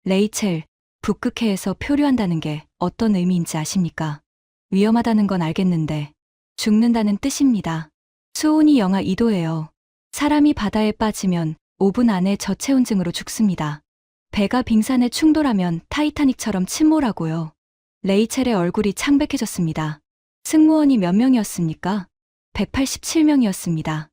레이첼, 북극해에서 표류한다는 게 어떤 의미인지 아십니까? 위험하다는 건 알겠는데 죽는다는 뜻입니다. 수온이 영하 2도예요. 사람이 바다에 빠지면 5분 안에 저체온증으로 죽습니다. 배가 빙산에 충돌하면 타이타닉처럼 침몰하고요. 레이첼의 얼굴이 창백해졌습니다. 승무원이 몇 명이었습니까? 187명이었습니다.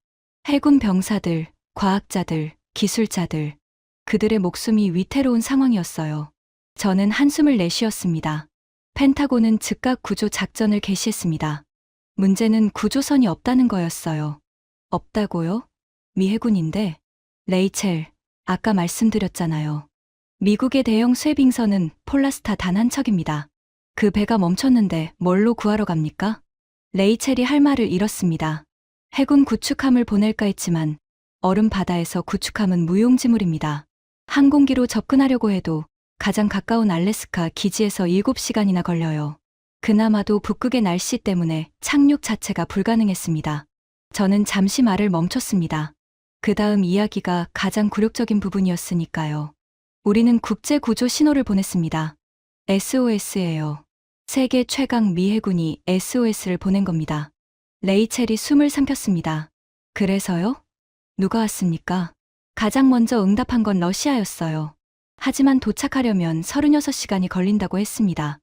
해군 병사들, 과학자들, 기술자들. 그들의 목숨이 위태로운 상황이었어요. 저는 한숨을 내쉬었습니다. 펜타곤은 즉각 구조 작전을 개시했습니다. 문제는 구조선이 없다는 거였어요. 없다고요? 미 해군인데. 레이첼, 아까 말씀드렸잖아요. 미국의 대형 쇠빙선은 폴라스타 단 한 척입니다. 그 배가 멈췄는데 뭘로 구하러 갑니까? 레이첼이 할 말을 잃었습니다. 해군 구축함을 보낼까 했지만 얼음 바다에서 구축함은 무용지물입니다. 항공기로 접근하려고 해도 가장 가까운 알래스카 기지에서 7시간이나 걸려요. 그나마도 북극의 날씨 때문에 착륙 자체가 불가능했습니다. 저는 잠시 말을 멈췄습니다. 그 다음 이야기가 가장 굴욕적인 부분이었으니까요. 우리는 국제 구조 신호를 보냈습니다. SOS예요. 세계 최강 미 해군이 SOS를 보낸 겁니다. 레이첼이 숨을 삼켰습니다. 그래서요? 누가 왔습니까? 가장 먼저 응답한 건 러시아였어요. 하지만 도착하려면 36시간이 걸린다고 했습니다.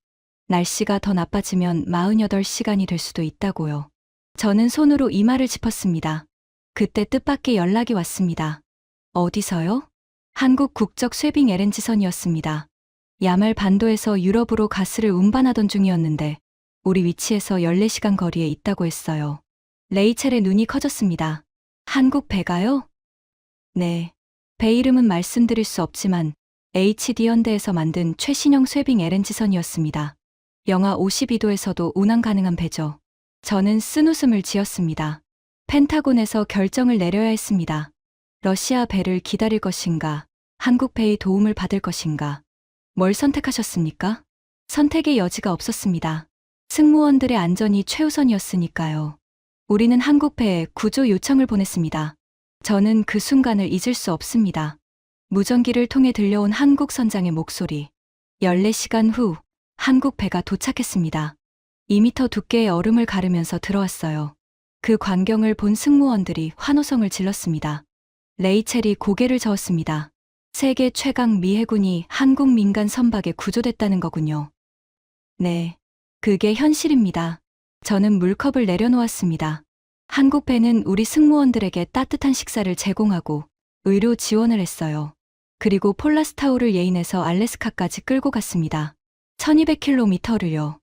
날씨가 더 나빠지면 48시간이 될 수도 있다고요. 저는 손으로 이마를 짚었습니다. 그때 뜻밖의 연락이 왔습니다. 어디서요? 한국 국적 쇠빙 LNG선이었습니다. 야말 반도에서 유럽으로 가스를 운반하던 중이었는데 우리 위치에서 14시간 거리에 있다고 했어요. 레이첼의 눈이 커졌습니다. 한국 배가요? 네. 배 이름은 말씀드릴 수 없지만 HD 현대에서 만든 최신형 쇠빙 LNG선이었습니다. 영하 52도에서도 운항 가능한 배죠. 저는 쓴웃음을 지었습니다. 펜타곤에서 결정을 내려야 했습니다. 러시아 배를 기다릴 것인가, 한국 배의 도움을 받을 것인가. 뭘 선택하셨습니까? 선택의 여지가 없었습니다. 승무원들의 안전이 최우선이었으니까요. 우리는 한국 배에 구조 요청을 보냈습니다. 저는 그 순간을 잊을 수 없습니다. 무전기를 통해 들려온 한국 선장의 목소리. 14시간 후 한국 배가 도착했습니다. 2m 두께의 얼음을 가르면서 들어왔어요. 그 광경을 본 승무원들이 환호성을 질렀습니다. 레이첼이 고개를 저었습니다. 세계 최강 미 해군이 한국 민간 선박에 구조됐다는 거군요. 네, 그게 현실입니다. 저는 물컵을 내려놓았습니다. 한국 배는 우리 승무원들에게 따뜻한 식사를 제공하고 의료 지원을 했어요. 그리고 폴라스타우를 예인해서 알래스카까지 끌고 갔습니다. 1200km를요.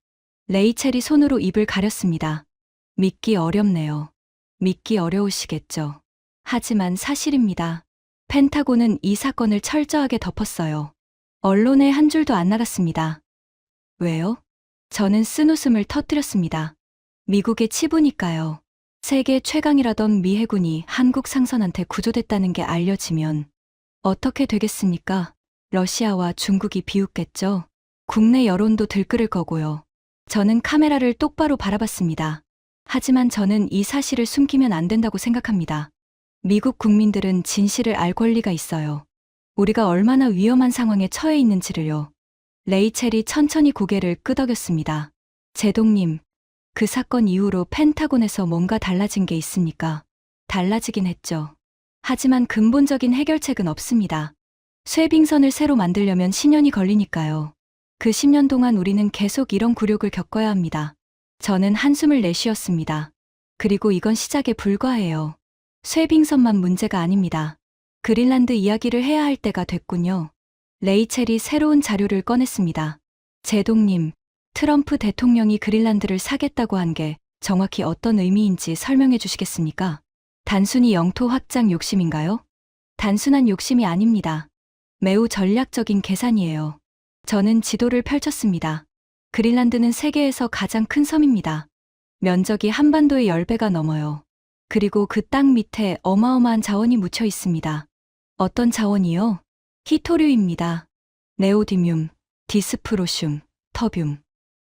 레이첼이 손으로 입을 가렸습니다. 믿기 어렵네요. 믿기 어려우시겠죠. 하지만 사실입니다. 펜타곤은 이 사건을 철저하게 덮었어요. 언론에 한 줄도 안 나갔습니다. 왜요? 저는 쓴웃음을 터뜨렸습니다. 미국의 치부니까요. 세계 최강이라던 미 해군이 한국 상선한테 구조됐다는 게 알려지면 어떻게 되겠습니까? 러시아와 중국이 비웃겠죠. 국내 여론도 들끓을 거고요. 저는 카메라를 똑바로 바라봤습니다. 하지만 저는 이 사실을 숨기면 안 된다고 생각합니다. 미국 국민들은 진실을 알 권리가 있어요. 우리가 얼마나 위험한 상황에 처해 있는지를요. 레이첼이 천천히 고개를 끄덕였습니다. 제동님, 그 사건 이후로 펜타곤에서 뭔가 달라진 게 있습니까? 달라지긴 했죠. 하지만 근본적인 해결책은 없습니다. 쇠빙선을 새로 만들려면 10년이 걸리니까요. 그 10년 동안 우리는 계속 이런 굴욕을 겪어야 합니다. 저는 한숨을 내쉬었습니다. 그리고 이건 시작에 불과해요. 쇠빙선만 문제가 아닙니다. 그린란드 이야기를 해야 할 때가 됐군요. 레이첼이 새로운 자료를 꺼냈습니다. 제동님, 트럼프 대통령이 그린란드를 사겠다고 한 게 정확히 어떤 의미인지 설명해 주시겠습니까? 단순히 영토 확장 욕심인가요? 단순한 욕심이 아닙니다. 매우 전략적인 계산이에요. 저는 지도를 펼쳤습니다. 그린란드는 세계에서 가장 큰 섬입니다. 면적이 한반도의 10배가 넘어요. 그리고 그 땅 밑에 어마어마한 자원이 묻혀 있습니다. 어떤 자원이요? 히토류입니다. 네오디뮴, 디스프로슘, 터뷴.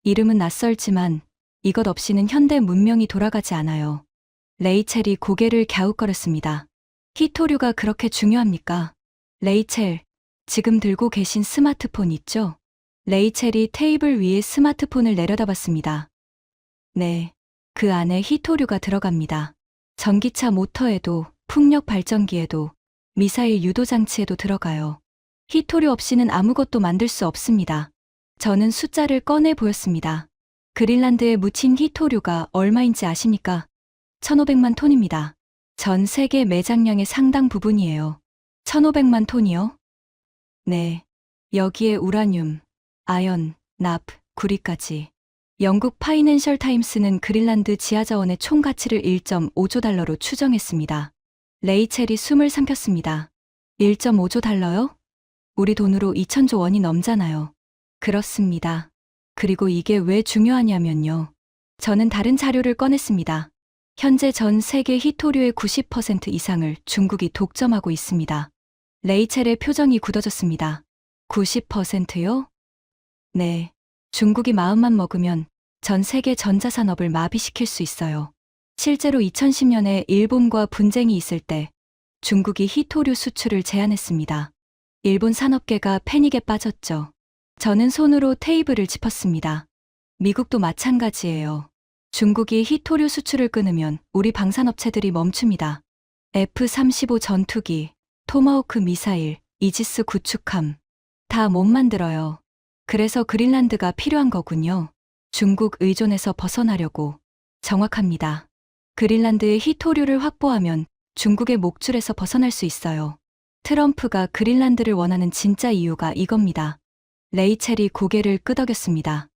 이름은 낯설지만 이것 없이는 현대 문명이 돌아가지 않아요. 레이첼이 고개를 갸웃거렸습니다. 히토류가 그렇게 중요합니까? 레이첼, 지금 들고 계신 스마트폰 있죠? 레이첼이 테이블 위에 스마트폰을 내려다봤습니다. 네, 그 안에 히토류가 들어갑니다. 전기차 모터에도, 풍력 발전기에도, 미사일 유도 장치에도 들어가요. 히토류 없이는 아무것도 만들 수 없습니다. 저는 숫자를 꺼내 보였습니다. 그린란드에 묻힌 히토류가 얼마인지 아십니까? 1,500만 톤입니다. 전 세계 매장량의 상당 부분이에요. 1,500만 톤이요? 네. 여기에 우라늄, 아연, 납, 구리까지. 영국 파이낸셜 타임스는 그린란드 지하자원의 총 가치를 1.5조 달러로 추정했습니다. 레이첼이 숨을 삼켰습니다. 1.5조 달러요? 우리 돈으로 2,000조 원이 넘잖아요. 그렇습니다. 그리고 이게 왜 중요하냐면요. 저는 다른 자료를 꺼냈습니다. 현재 전 세계 히토류의 90% 이상을 중국이 독점하고 있습니다. 레이첼의 표정이 굳어졌습니다. 90%요? 네. 중국이 마음만 먹으면 전 세계 전자산업을 마비시킬 수 있어요. 실제로 2010년에 일본과 분쟁이 있을 때 중국이 히토류 수출을 제한했습니다. 일본 산업계가 패닉에 빠졌죠. 저는 손으로 테이블을 짚었습니다. 미국도 마찬가지예요. 중국이 히토류 수출을 끊으면 우리 방산업체들이 멈춥니다. F-35 전투기, 토마호크 미사일, 이지스 구축함. 다 못 만들어요. 그래서 그린란드가 필요한 거군요. 중국 의존에서 벗어나려고. 정확합니다. 그린란드의 히토류를 확보하면 중국의 목줄에서 벗어날 수 있어요. 트럼프가 그린란드를 원하는 진짜 이유가 이겁니다. 레이첼이 고개를 끄덕였습니다.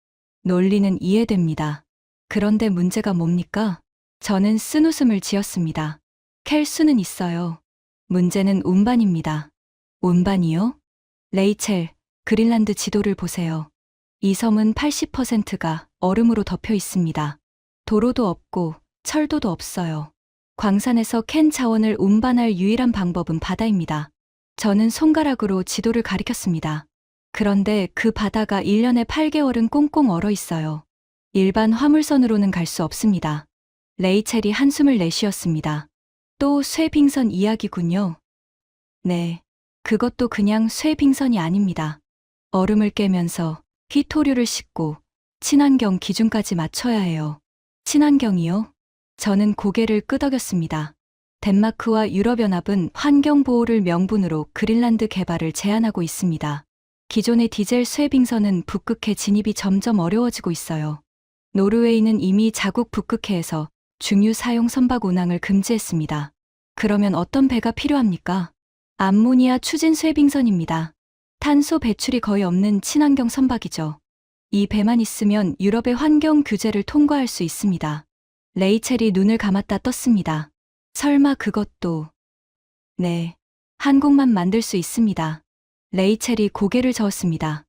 논리는 이해됩니다. 그런데 문제가 뭡니까? 저는 쓴웃음을 지었습니다. 캘 수는 있어요. 문제는 운반입니다. 운반이요? 레이첼, 그린란드 지도를 보세요. 이 섬은 80%가 얼음으로 덮여 있습니다. 도로도 없고 철도도 없어요. 광산에서 캔 자원을 운반할 유일한 방법은 바다입니다. 저는 손가락으로 지도를 가리켰습니다. 그런데 그 바다가 1년에 8개월은 꽁꽁 얼어 있어요. 일반 화물선으로는 갈 수 없습니다. 레이첼이 한숨을 내쉬었습니다. 또 쇠빙선 이야기군요. 네, 그것도 그냥 쇠빙선이 아닙니다. 얼음을 깨면서 히토류를 싣고 친환경 기준까지 맞춰야 해요. 친환경이요? 저는 고개를 끄덕였습니다. 덴마크와 유럽연합은 환경보호를 명분으로 그린란드 개발을 제한하고 있습니다. 기존의 디젤 쇠빙선은 북극해 진입이 점점 어려워지고 있어요. 노르웨이는 이미 자국 북극해에서 중유 사용 선박 운항을 금지했습니다. 그러면 어떤 배가 필요합니까? 암모니아 추진 쇠빙선입니다. 탄소 배출이 거의 없는 친환경 선박이죠. 이 배만 있으면 유럽의 환경 규제를 통과할 수 있습니다. 레이첼이 눈을 감았다 떴습니다. 설마 그것도... 네, 한국만 만들 수 있습니다. 레이첼이 고개를 저었습니다.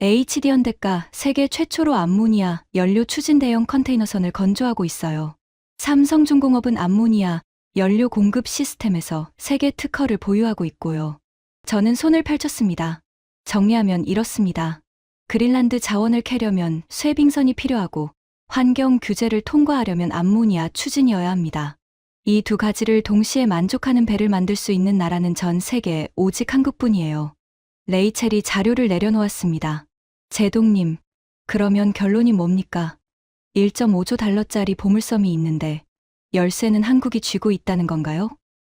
HD 현대가 세계 최초로 암모니아 연료 추진 대형 컨테이너선을 건조하고 있어요. 삼성중공업은 암모니아 연료 공급 시스템에서 세계 특허를 보유하고 있고요. 저는 손을 펼쳤습니다. 정리하면 이렇습니다. 그린란드 자원을 캐려면 쇠빙선이 필요하고 환경 규제를 통과하려면 암모니아 추진이어야 합니다. 이 두 가지를 동시에 만족하는 배를 만들 수 있는 나라는 전 세계에 오직 한국뿐이에요. 레이첼이 자료를 내려놓았습니다. 제동님, 그러면 결론이 뭡니까? 1.5조 달러짜리 보물섬이 있는데 열쇠는 한국이 쥐고 있다는 건가요?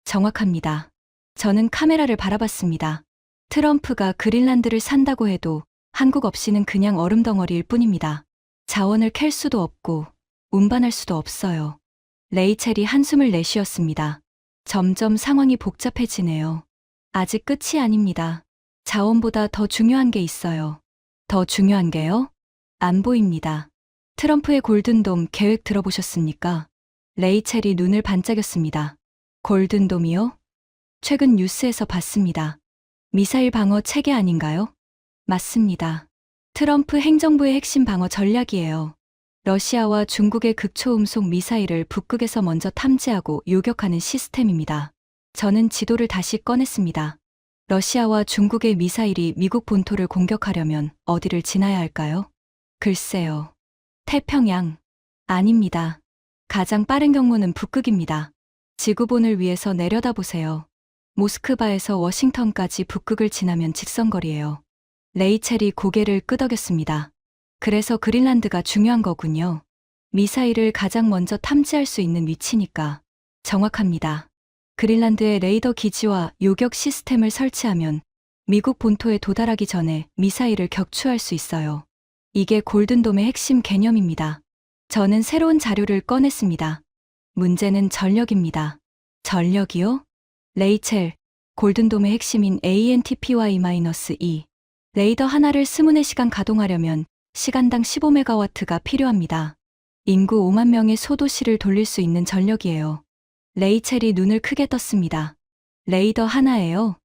정확합니다. 저는 카메라를 바라봤습니다. 트럼프가 그린란드를 산다고 해도 한국 없이는 그냥 얼음덩어리일 뿐입니다. 자원을 캘 수도 없고 운반할 수도 없어요. 레이첼이 한숨을 내쉬었습니다. 점점 상황이 복잡해지네요. 아직 끝이 아닙니다. 자원보다 더 중요한 게 있어요. 더 중요한 게요? 안 보입니다. 트럼프의 골든돔 계획 들어보셨습니까? 레이첼이 눈을 반짝였습니다. 골든돔이요? 최근 뉴스에서 봤습니다. 미사일 방어 체계 아닌가요? 맞습니다. 트럼프 행정부의 핵심 방어 전략이에요. 러시아와 중국의 극초음속 미사일을 북극에서 먼저 탐지하고 요격하는 시스템입니다. 저는 지도를 다시 꺼냈습니다. 러시아와 중국의 미사일이 미국 본토를 공격하려면 어디를 지나야 할까요? 글쎄요. 태평양. 아닙니다. 가장 빠른 경로는 북극입니다. 지구본을 위해서 내려다보세요. 모스크바에서 워싱턴까지 북극을 지나면 직선거리예요. 레이첼이 고개를 끄덕였습니다. 그래서 그린란드가 중요한 거군요. 미사일을 가장 먼저 탐지할 수 있는 위치니까. 정확합니다. 그린란드에 레이더 기지와 요격 시스템을 설치하면 미국 본토에 도달하기 전에 미사일을 격추할 수 있어요. 이게 골든돔의 핵심 개념입니다. 저는 새로운 자료를 꺼냈습니다. 문제는 전력입니다. 전력이요? 레이첼, 골든돔의 핵심인 ANTPY-2 레이더 하나를 24시간 가동하려면 시간당 15메가와트가 필요합니다. 인구 5만 명의 소도시를 돌릴 수 있는 전력이에요. 레이첼이 눈을 크게 떴습니다. 레이더 하나예요?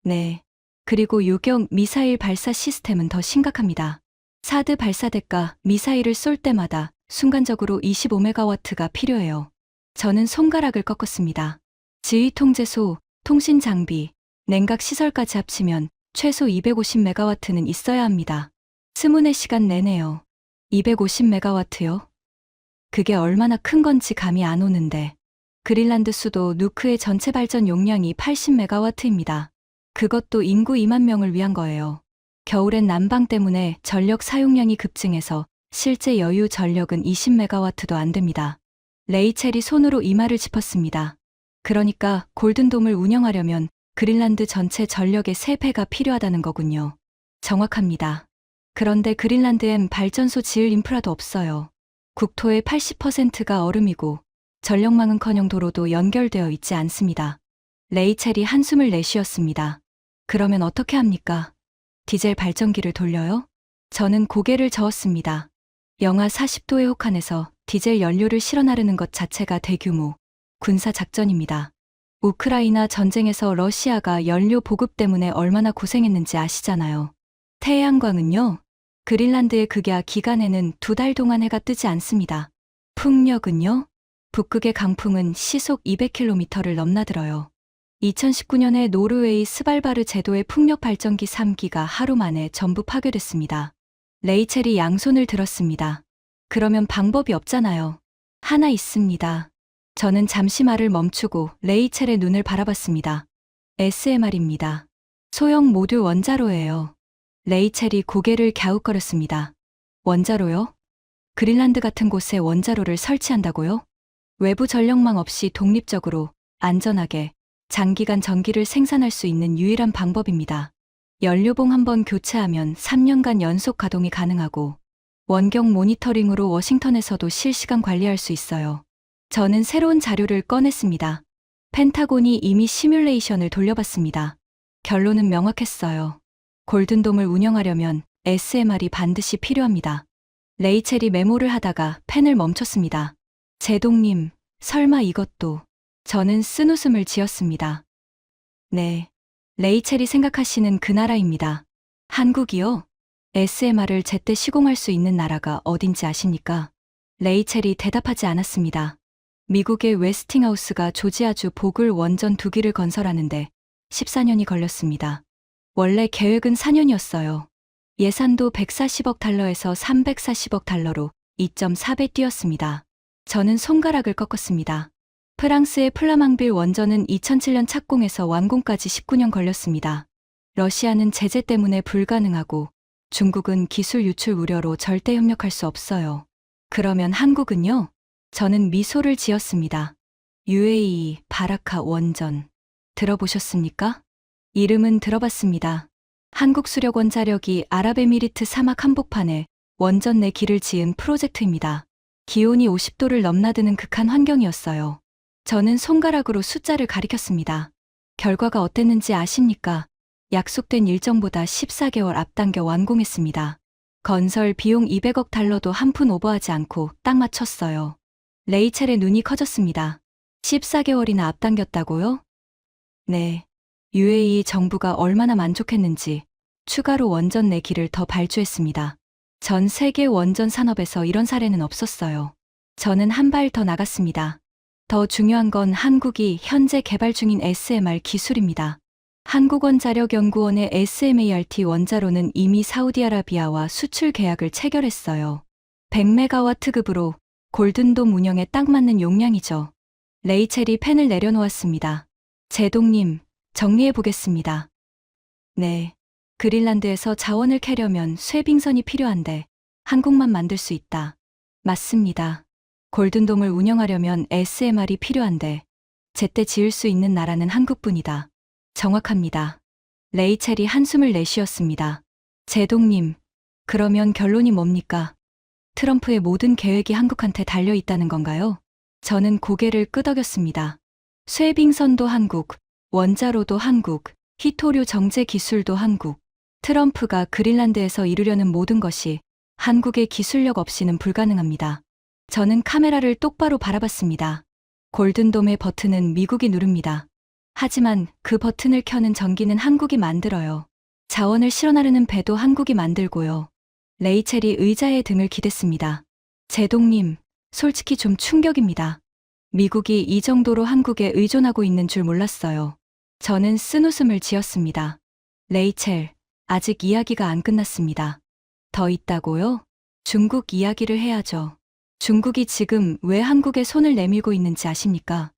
네. 그리고 요격 미사일 발사 시스템은 더 심각합니다. 사드 발사대가 미사일을 쏠 때마다 순간적으로 25메가와트가 필요해요. 저는 손가락을 꺾었습니다. 지휘 통제소, 통신 장비, 냉각 시설까지 합치면 최소 250메가와트는 있어야 합니다. 24시간 내내요. 250메가와트요? 그게 얼마나 큰 건지 감이 안 오는데. 그린란드 수도 누크의 전체 발전 용량이 80메가와트입니다. 그것도 인구 2만 명을 위한 거예요. 겨울엔 난방 때문에 전력 사용량이 급증해서 실제 여유 전력은 20메가와트도 안 됩니다. 레이첼이 손으로 이마를 짚었습니다. 그러니까 골든돔을 운영하려면 그린란드 전체 전력의 3배가 필요하다는 거군요. 정확합니다. 그런데 그린란드엔 발전소 지을 인프라도 없어요. 국토의 80%가 얼음이고 전력망은커녕 도로도 연결되어 있지 않습니다. 레이첼이 한숨을 내쉬었습니다. 그러면 어떻게 합니까? 디젤 발전기를 돌려요? 저는 고개를 저었습니다. 영하 40도의 혹한에서 디젤 연료를 실어 나르는 것 자체가 대규모 군사 작전입니다. 우크라이나 전쟁에서 러시아가 연료 보급 때문에 얼마나 고생했는지 아시잖아요. 태양광은요? 그린란드의 극야 기간에는 2달 동안 해가 뜨지 않습니다. 풍력은요? 북극의 강풍은 시속 200km를 넘나들어요. 2019년에 노르웨이 스발바르 제도의 풍력 발전기 3기가 하루 만에 전부 파괴됐습니다. 레이첼이 양손을 들었습니다. 그러면 방법이 없잖아요. 하나 있습니다. 저는 잠시 말을 멈추고 레이첼의 눈을 바라봤습니다. SMR입니다. 소형 모듈 원자로예요. 레이첼이 고개를 갸웃거렸습니다. 원자로요? 그린란드 같은 곳에 원자로를 설치한다고요? 외부 전력망 없이 독립적으로, 안전하게, 장기간 전기를 생산할 수 있는 유일한 방법입니다. 연료봉 한번 교체하면 3년간 연속 가동이 가능하고, 원격 모니터링으로 워싱턴에서도 실시간 관리할 수 있어요. 저는 새로운 자료를 꺼냈습니다. 펜타곤이 이미 시뮬레이션을 돌려봤습니다. 결론은 명확했어요. 골든돔을 운영하려면 SMR이 반드시 필요합니다. 레이첼이 메모를 하다가 펜을 멈췄습니다. 제동님, 설마 이것도. 저는 쓴웃음을 지었습니다. 네. 레이첼이 생각하시는 그 나라입니다. 한국이요? SMR을 제때 시공할 수 있는 나라가 어딘지 아십니까? 레이첼이 대답하지 않았습니다. 미국의 웨스팅하우스가 조지아주 보글 원전 2기를 건설하는데 14년이 걸렸습니다. 원래 계획은 4년이었어요. 예산도 140억 달러에서 340억 달러로 2.4배 뛰었습니다. 저는 손가락을 꺾었습니다. 프랑스의 플라망빌 원전은 2007년 착공해서 완공까지 19년 걸렸습니다. 러시아는 제재 때문에 불가능하고 중국은 기술 유출 우려로 절대 협력할 수 없어요. 그러면 한국은요? 저는 미소를 지었습니다. UAE 바라카 원전. 들어보셨습니까? 이름은 들어봤습니다. 한국 수력 원자력이 아랍에미리트 사막 한복판에 원전 내 길을 지은 프로젝트입니다. 기온이 50도를 넘나드는 극한 환경이었어요. 저는 손가락으로 숫자를 가리켰습니다. 결과가 어땠는지 아십니까? 약속된 일정보다 14개월 앞당겨 완공했습니다. 건설 비용 200억 달러도 한 푼 오버하지 않고 딱 맞췄어요. 레이첼의 눈이 커졌습니다. 14개월이나 앞당겼다고요? 네. UAE 정부가 얼마나 만족했는지 추가로 원전 내기를 더 발주했습니다. 전 세계 원전 산업에서 이런 사례는 없었어요. 저는 한 발 더 나갔습니다. 더 중요한 건 한국이 현재 개발 중인 SMR 기술입니다. 한국원자력연구원의 SMART 원자로는 이미 사우디아라비아와 수출 계약을 체결했어요. 100메가와트급으로 골든돔 운영에 딱 맞는 용량이죠. 레이첼이 펜을 내려놓았습니다. 제동님, 정리해 보겠습니다. 네. 그린란드에서 자원을 캐려면 쇠빙선이 필요한데 한국만 만들 수 있다. 맞습니다. 골든돔을 운영하려면 SMR이 필요한데 제때 지을 수 있는 나라는 한국뿐이다. 정확합니다. 레이첼이 한숨을 내쉬었습니다. 제동님, 그러면 결론이 뭡니까? 트럼프의 모든 계획이 한국한테 달려 있다는 건가요? 저는 고개를 끄덕였습니다. 쇠빙선도 한국, 원자로도 한국, 희토류 정제 기술도 한국. 트럼프가 그린란드에서 이루려는 모든 것이 한국의 기술력 없이는 불가능합니다. 저는 카메라를 똑바로 바라봤습니다. 골든돔의 버튼은 미국이 누릅니다. 하지만 그 버튼을 켜는 전기는 한국이 만들어요. 자원을 실어나르는 배도 한국이 만들고요. 레이첼이 의자에 등을 기댔습니다. 제동님, 솔직히 좀 충격입니다. 미국이 이 정도로 한국에 의존하고 있는 줄 몰랐어요. 저는 쓴웃음을 지었습니다. 레이첼, 아직 이야기가 안 끝났습니다. 더 있다고요? 중국 이야기를 해야죠. 중국이 지금 왜 한국에 손을 내밀고 있는지 아십니까?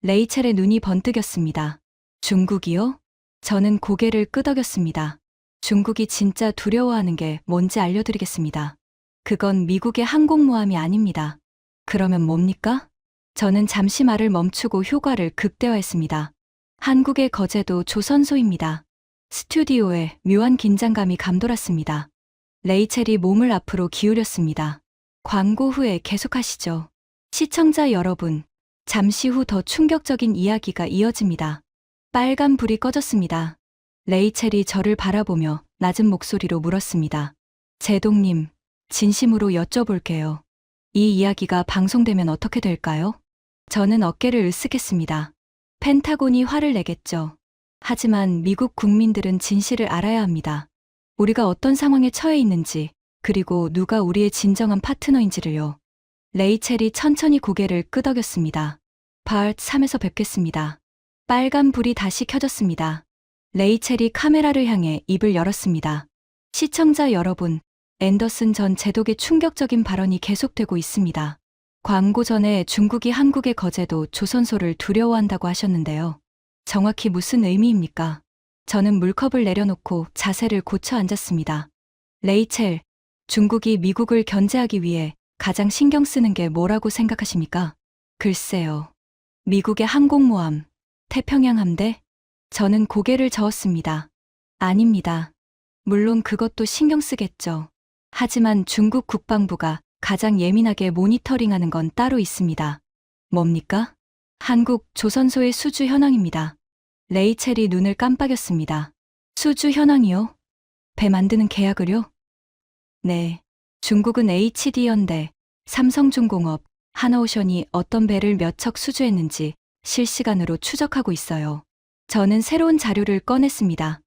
레이첼의 눈이 번뜩였습니다. 중국이요? 저는 고개를 끄덕였습니다. 중국이 진짜 두려워하는 게 뭔지 알려드리겠습니다. 그건 미국의 항공모함이 아닙니다. 그러면 뭡니까? 저는 잠시 말을 멈추고 효과를 극대화했습니다. 한국의 거제도 조선소입니다. 스튜디오에 묘한 긴장감이 감돌았습니다. 레이첼이 몸을 앞으로 기울였습니다. 광고 후에 계속하시죠. 시청자 여러분, 잠시 후 더 충격적인 이야기가 이어집니다. 빨간 불이 꺼졌습니다. 레이첼이 저를 바라보며 낮은 목소리로 물었습니다. 제동님, 진심으로 여쭤볼게요. 이 이야기가 방송되면 어떻게 될까요? 저는 어깨를 으쓱했습니다. 펜타곤이 화를 내겠죠. 하지만 미국 국민들은 진실을 알아야 합니다. 우리가 어떤 상황에 처해 있는지, 그리고 누가 우리의 진정한 파트너인지를요. 레이첼이 천천히 고개를 끄덕였습니다. 파트 3에서 뵙겠습니다. 빨간 불이 다시 켜졌습니다. 레이첼이 카메라를 향해 입을 열었습니다. 시청자 여러분, 앤더슨 전 제독의 충격적인 발언이 계속되고 있습니다. 광고 전에 중국이 한국의 거제도 조선소를 두려워한다고 하셨는데요. 정확히 무슨 의미입니까? 저는 물컵을 내려놓고 자세를 고쳐 앉았습니다. 레이첼, 중국이 미국을 견제하기 위해 가장 신경 쓰는 게 뭐라고 생각하십니까? 글쎄요. 미국의 항공모함, 태평양 함대? 저는 고개를 저었습니다. 아닙니다. 물론 그것도 신경 쓰겠죠. 하지만 중국 국방부가 가장 예민하게 모니터링하는 건 따로 있습니다. 뭡니까? 한국 조선소의 수주 현황입니다. 레이첼이 눈을 깜빡였습니다. 수주 현황이요? 배 만드는 계약을요? 네. 중국은 HD현대, 삼성중공업, 하나오션이 어떤 배를 몇 척 수주했는지 실시간으로 추적하고 있어요. 저는 새로운 자료를 꺼냈습니다.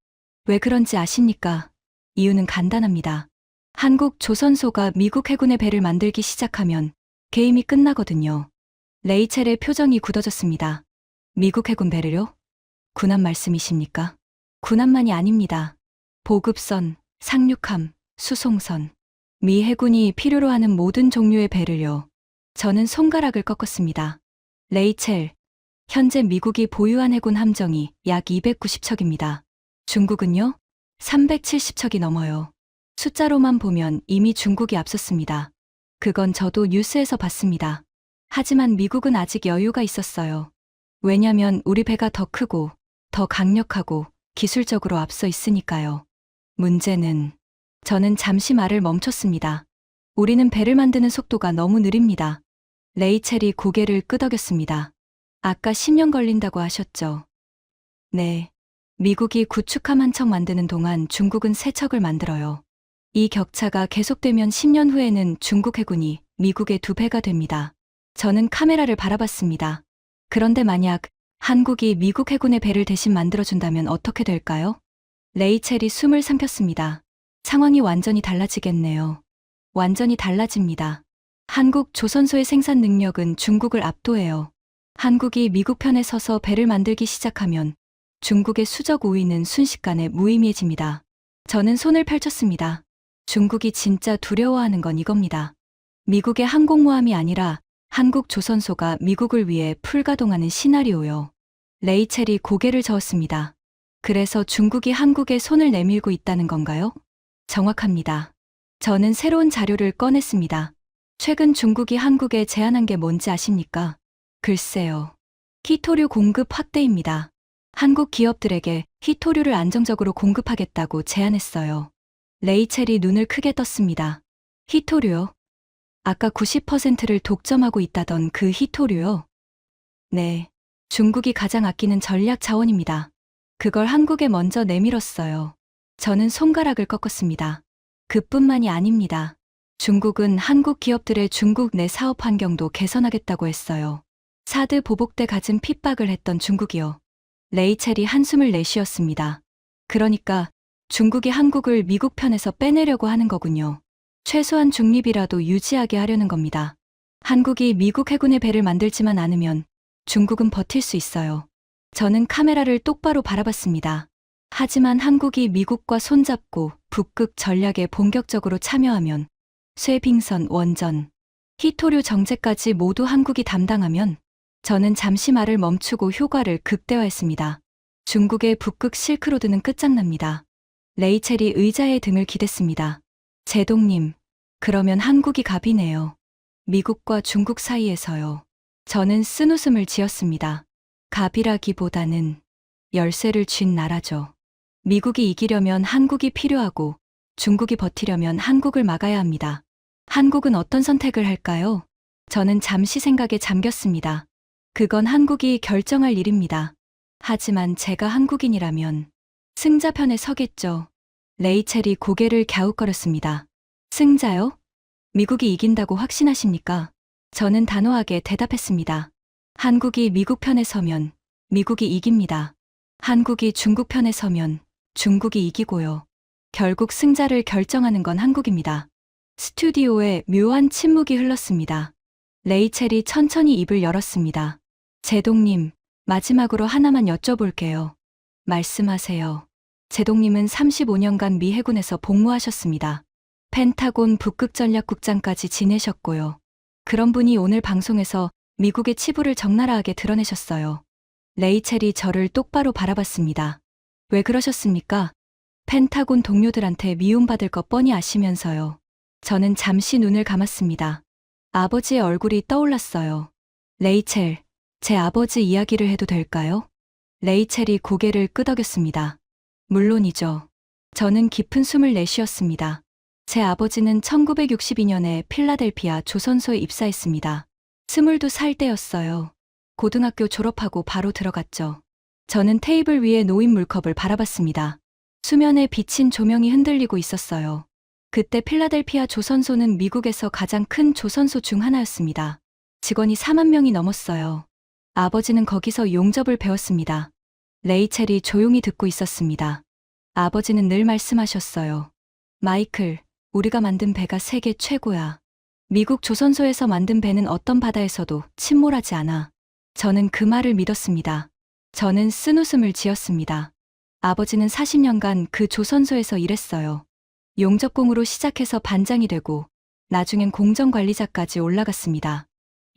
왜 그런지 아십니까? 이유는 간단합니다. 한국 조선소가 미국 해군의 배를 만들기 시작하면 게임이 끝나거든요. 레이첼의 표정이 굳어졌습니다. 미국 해군 배를요? 군함 말씀이십니까? 군함만이 아닙니다. 보급선, 상륙함, 수송선, 미 해군이 필요로 하는 모든 종류의 배를요. 저는 손가락을 꺾었습니다. 레이첼, 현재 미국이 보유한 해군 함정이 약 290척입니다. 중국은요? 370척이 넘어요. 숫자로만 보면 이미 중국이 앞섰습니다. 그건 저도 뉴스에서 봤습니다. 하지만 미국은 아직 여유가 있었어요. 왜냐면 우리 배가 더 크고, 더 강력하고 기술적으로 앞서 있으니까요. 문제는, 저는 잠시 말을 멈췄습니다. 우리는 배를 만드는 속도가 너무 느립니다. 레이첼이 고개를 끄덕였습니다. 아까 10년 걸린다고 하셨죠? 네. 미국이 구축함 한 척 만드는 동안 중국은 세 척을 만들어요. 이 격차가 계속되면 10년 후에는 중국 해군이 미국의 2배가 됩니다. 저는 카메라를 바라봤습니다. 그런데 만약 한국이 미국 해군의 배를 대신 만들어준다면 어떻게 될까요? 레이첼이 숨을 삼켰습니다. 상황이 완전히 달라지겠네요. 완전히 달라집니다. 한국 조선소의 생산 능력은 중국을 압도해요. 한국이 미국 편에 서서 배를 만들기 시작하면 중국의 수적 우위는 순식간에 무의미해집니다. 저는 손을 펼쳤습니다. 중국이 진짜 두려워하는 건 이겁니다. 미국의 항공모함이 아니라 한국 조선소가 미국을 위해 풀가동하는 시나리오요. 레이첼이 고개를 저었습니다. 그래서 중국이 한국에 손을 내밀고 있다는 건가요? 정확합니다. 저는 새로운 자료를 꺼냈습니다. 최근 중국이 한국에 제안한 게 뭔지 아십니까? 글쎄요. 희토류 공급 확대입니다. 한국 기업들에게 희토류를 안정적으로 공급하겠다고 제안했어요. 레이첼이 눈을 크게 떴습니다. 희토류요? 아까 90%를 독점하고 있다던 그 희토류요? 네. 중국이 가장 아끼는 전략 자원입니다. 그걸 한국에 먼저 내밀었어요. 저는 손가락을 꺾었습니다. 그뿐만이 아닙니다. 중국은 한국 기업들의 중국 내 사업 환경도 개선하겠다고 했어요. 사드 보복 때 갖은 핍박을 했던 중국이요. 레이첼이 한숨을 내쉬었습니다. 그러니까 중국이 한국을 미국 편에서 빼내려고 하는 거군요. 최소한 중립이라도 유지하게 하려는 겁니다. 한국이 미국 해군의 배를 만들지만 않으면 중국은 버틸 수 있어요. 저는 카메라를 똑바로 바라봤습니다. 하지만 한국이 미국과 손잡고 북극 전략에 본격적으로 참여하면 쇠빙선, 원전, 희토류 정제까지 모두 한국이 담당하면 저는 잠시 말을 멈추고 효과를 극대화했습니다. 중국의 북극 실크로드는 끝장납니다. 레이첼이 의자에 등을 기댔습니다. 제동님, 그러면 한국이 갑이네요. 미국과 중국 사이에서요. 저는 쓴웃음을 지었습니다. 갑이라기보다는 열쇠를 쥔 나라죠. 미국이 이기려면 한국이 필요하고 중국이 버티려면 한국을 막아야 합니다. 한국은 어떤 선택을 할까요? 저는 잠시 생각에 잠겼습니다. 그건 한국이 결정할 일입니다. 하지만 제가 한국인이라면 승자 편에 서겠죠. 레이첼이 고개를 갸웃거렸습니다. 승자요? 미국이 이긴다고 확신하십니까? 저는 단호하게 대답했습니다. 한국이 미국 편에 서면 미국이 이깁니다. 한국이 중국 편에 서면 중국이 이기고요. 결국 승자를 결정하는 건 한국입니다. 스튜디오에 묘한 침묵이 흘렀습니다. 레이첼이 천천히 입을 열었습니다. 제동님, 마지막으로 하나만 여쭤볼게요. 말씀하세요. 제동님은 35년간 미 해군에서 복무하셨습니다. 펜타곤 북극전략국장까지 지내셨고요. 그런 분이 오늘 방송에서 미국의 치부를 적나라하게 드러내셨어요. 레이첼이 저를 똑바로 바라봤습니다. 왜 그러셨습니까? 펜타곤 동료들한테 미움받을 것 뻔히 아시면서요. 저는 잠시 눈을 감았습니다. 아버지의 얼굴이 떠올랐어요. 레이첼, 제 아버지 이야기를 해도 될까요? 레이첼이 고개를 끄덕였습니다. 물론이죠. 저는 깊은 숨을 내쉬었습니다. 제 아버지는 1962년에 필라델피아 조선소에 입사했습니다. 22살 때였어요. 고등학교 졸업하고 바로 들어갔죠. 저는 테이블 위에 놓인 물컵을 바라봤습니다. 수면에 비친 조명이 흔들리고 있었어요. 그때 필라델피아 조선소는 미국에서 가장 큰 조선소 중 하나였습니다. 직원이 4만 명이 넘었어요. 아버지는 거기서 용접을 배웠습니다. 레이첼이 조용히 듣고 있었습니다. 아버지는 늘 말씀하셨어요. 마이클, 우리가 만든 배가 세계 최고야. 미국 조선소에서 만든 배는 어떤 바다에서도 침몰하지 않아. 저는 그 말을 믿었습니다. 저는 쓴웃음을 지었습니다. 아버지는 40년간 그 조선소에서 일했어요. 용접공으로 시작해서 반장이 되고 나중엔 공정관리자까지 올라갔습니다.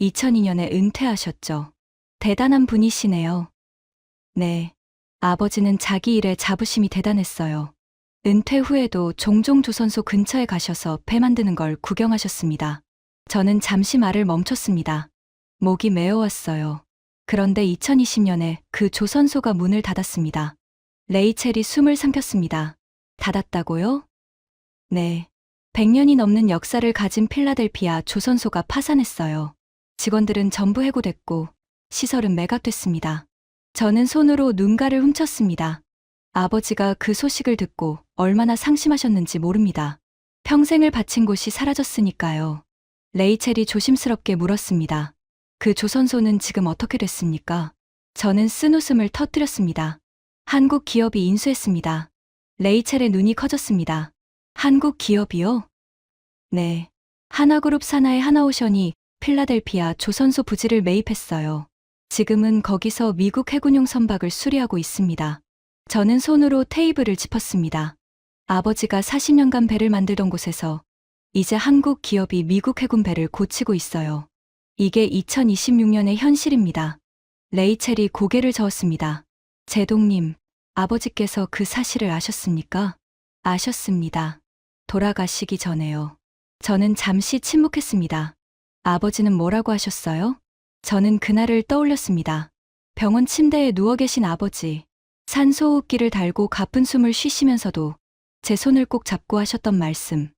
2002년에 은퇴하셨죠. 대단한 분이시네요. 네. 아버지는 자기 일에 자부심이 대단했어요. 은퇴 후에도 종종 조선소 근처에 가셔서 배 만드는 걸 구경하셨습니다. 저는 잠시 말을 멈췄습니다. 목이 메어왔어요. 그런데 2020년에 그 조선소가 문을 닫았습니다. 레이첼이 숨을 삼켰습니다. 닫았다고요? 네. 100년이 넘는 역사를 가진 필라델피아 조선소가 파산했어요. 직원들은 전부 해고됐고 시설은 매각됐습니다. 저는 손으로 눈가를 훔쳤습니다. 아버지가 그 소식을 듣고 얼마나 상심하셨는지 모릅니다. 평생을 바친 곳이 사라졌으니까요. 레이첼이 조심스럽게 물었습니다. 그 조선소는 지금 어떻게 됐습니까? 저는 쓴웃음을 터뜨렸습니다. 한국 기업이 인수했습니다. 레이첼의 눈이 커졌습니다. 한국 기업이요? 네. 하나그룹 산하의 하나오션이 필라델피아 조선소 부지를 매입했어요. 지금은 거기서 미국 해군용 선박을 수리하고 있습니다. 저는 손으로 테이블을 짚었습니다. 아버지가 40년간 배를 만들던 곳에서 이제 한국 기업이 미국 해군 배를 고치고 있어요. 이게 2026년의 현실입니다. 레이첼이 고개를 저었습니다. 제동님, 아버지께서 그 사실을 아셨습니까? 아셨습니다. 돌아가시기 전에요. 저는 잠시 침묵했습니다. 아버지는 뭐라고 하셨어요? 저는 그날을 떠올렸습니다. 병원 침대에 누워 계신 아버지. 산소호흡기를 달고 가쁜 숨을 쉬시면서도 제 손을 꼭 잡고 하셨던 말씀.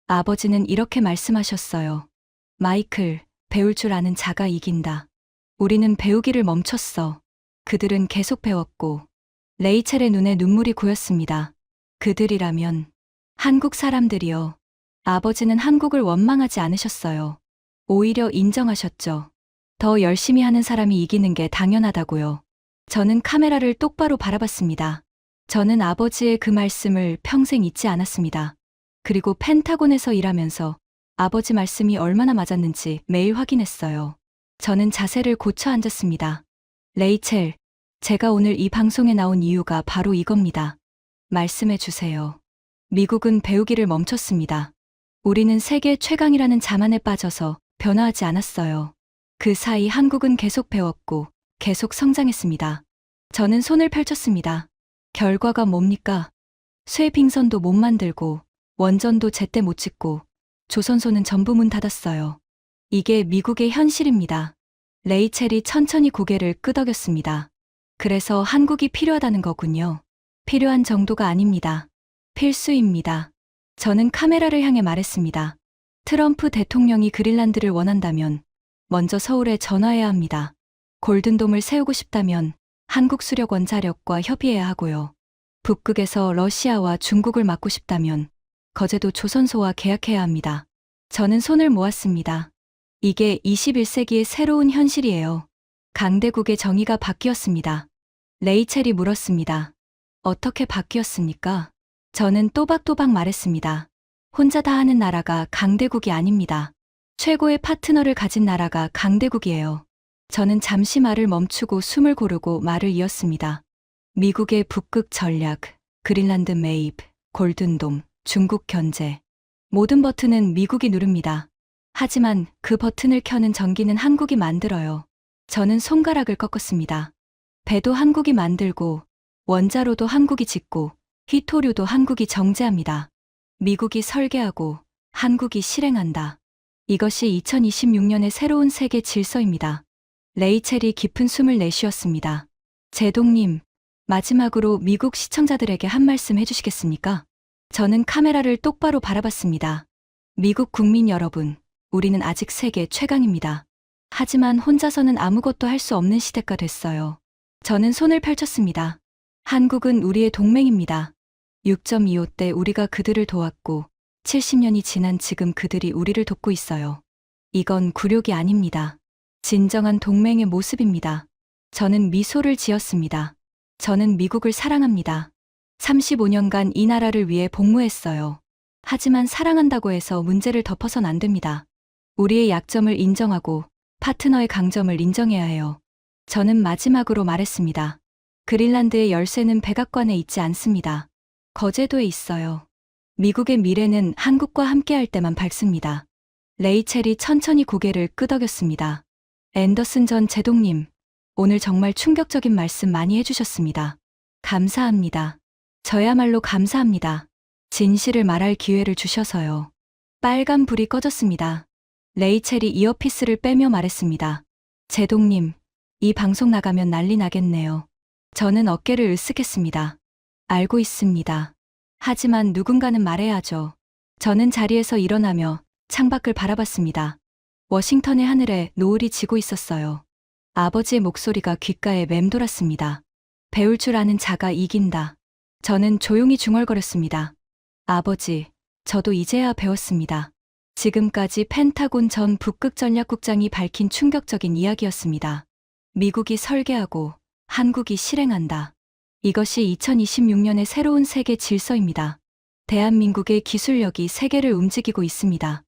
아버지는 이렇게 말씀하셨어요. 마이클, 배울 줄 아는 자가 이긴다. 우리는 배우기를 멈췄어. 그들은 계속 배웠고. 레이첼의 눈에 눈물이 고였습니다. 그들이라면 한국 사람들이요. 아버지는 한국을 원망하지 않으셨어요. 오히려 인정하셨죠. 더 열심히 하는 사람이 이기는 게 당연하다고요. 저는 카메라를 똑바로 바라봤습니다. 저는 아버지의 그 말씀을 평생 잊지 않았습니다. 그리고 펜타곤에서 일하면서 아버지 말씀이 얼마나 맞았는지 매일 확인했어요. 저는 자세를 고쳐 앉았습니다. 레이첼, 제가 오늘 이 방송에 나온 이유가 바로 이겁니다. 말씀해 주세요. 미국은 배우기를 멈췄습니다. 우리는 세계 최강이라는 자만에 빠져서 변화하지 않았어요. 그 사이 한국은 계속 배웠고 계속 성장했습니다. 저는 손을 펼쳤습니다. 결과가 뭡니까? 쇠빙선도 못 만들고 원전도 제때 못 짓고 조선소는 전부 문 닫았어요. 이게 미국의 현실입니다. 레이첼이 천천히 고개를 끄덕였습니다. 그래서 한국이 필요하다는 거군요. 필요한 정도가 아닙니다. 필수입니다. 저는 카메라를 향해 말했습니다. 트럼프 대통령이 그린란드를 원한다면 먼저 서울에 전화해야 합니다. 골든돔을 세우고 싶다면 한국 수력 원자력과 협의해야 하고요. 북극에서 러시아와 중국을 막고 싶다면 거제도 조선소와 계약해야 합니다. 저는 손을 모았습니다. 이게 21세기의 새로운 현실이에요. 강대국의 정의가 바뀌었습니다. 레이첼이 물었습니다. 어떻게 바뀌었습니까? 저는 또박또박 말했습니다. 혼자 다 하는 나라가 강대국이 아닙니다. 최고의 파트너를 가진 나라가 강대국이에요. 저는 잠시 말을 멈추고 숨을 고르고 말을 이었습니다. 미국의 북극 전략, 그린란드 매입, 골든돔, 중국 견제. 모든 버튼은 미국이 누릅니다. 하지만 그 버튼을 켜는 전기는 한국이 만들어요. 저는 손가락을 꺾었습니다. 배도 한국이 만들고, 원자로도 한국이 짓고, 휘토류도 한국이 정제합니다. 미국이 설계하고, 한국이 실행한다. 이것이 2026년의 새로운 세계 질서입니다. 레이첼이 깊은 숨을 내쉬었습니다. 제동님, 마지막으로 미국 시청자들에게 한 말씀 해주시겠습니까? 저는 카메라를 똑바로 바라봤습니다. 미국 국민 여러분, 우리는 아직 세계 최강입니다. 하지만 혼자서는 아무것도 할 수 없는 시대가 됐어요. 저는 손을 펼쳤습니다. 한국은 우리의 동맹입니다. 6.25 때 우리가 그들을 도왔고 70년이 지난 지금 그들이 우리를 돕고 있어요. 이건 굴욕이 아닙니다. 진정한 동맹의 모습입니다. 저는 미소를 지었습니다. 저는 미국을 사랑합니다. 35년간 이 나라를 위해 복무했어요. 하지만 사랑한다고 해서 문제를 덮어선 안 됩니다. 우리의 약점을 인정하고 파트너의 강점을 인정해야 해요. 저는 마지막으로 말했습니다. 그린란드의 열쇠는 백악관에 있지 않습니다. 거제도에 있어요. 미국의 미래는 한국과 함께할 때만 밝습니다. 레이첼이 천천히 고개를 끄덕였습니다. 앤더슨 전 제동님, 오늘 정말 충격적인 말씀 많이 해주셨습니다. 감사합니다. 저야말로 감사합니다. 진실을 말할 기회를 주셔서요. 빨간 불이 꺼졌습니다. 레이첼이 이어피스를 빼며 말했습니다. 제동님, 이 방송 나가면 난리 나겠네요. 저는 어깨를 으쓱했습니다. 알고 있습니다. 하지만 누군가는 말해야죠. 저는 자리에서 일어나며 창밖을 바라봤습니다. 워싱턴의 하늘에 노을이 지고 있었어요. 아버지의 목소리가 귓가에 맴돌았습니다. 배울 줄 아는 자가 이긴다. 저는 조용히 중얼거렸습니다. 아버지, 저도 이제야 배웠습니다. 지금까지 펜타곤 전 북극 전략국장이 밝힌 충격적인 이야기였습니다. 미국이 설계하고 한국이 실행한다. 이것이 2026년의 새로운 세계 질서입니다. 대한민국의 기술력이 세계를 움직이고 있습니다.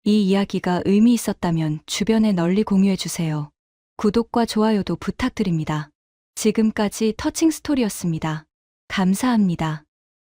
이 이야기가 의미 있었다면 주변에 널리 공유해 주세요. 구독과 좋아요도 부탁드립니다. 지금까지 터칭 스토리였습니다. 감사합니다.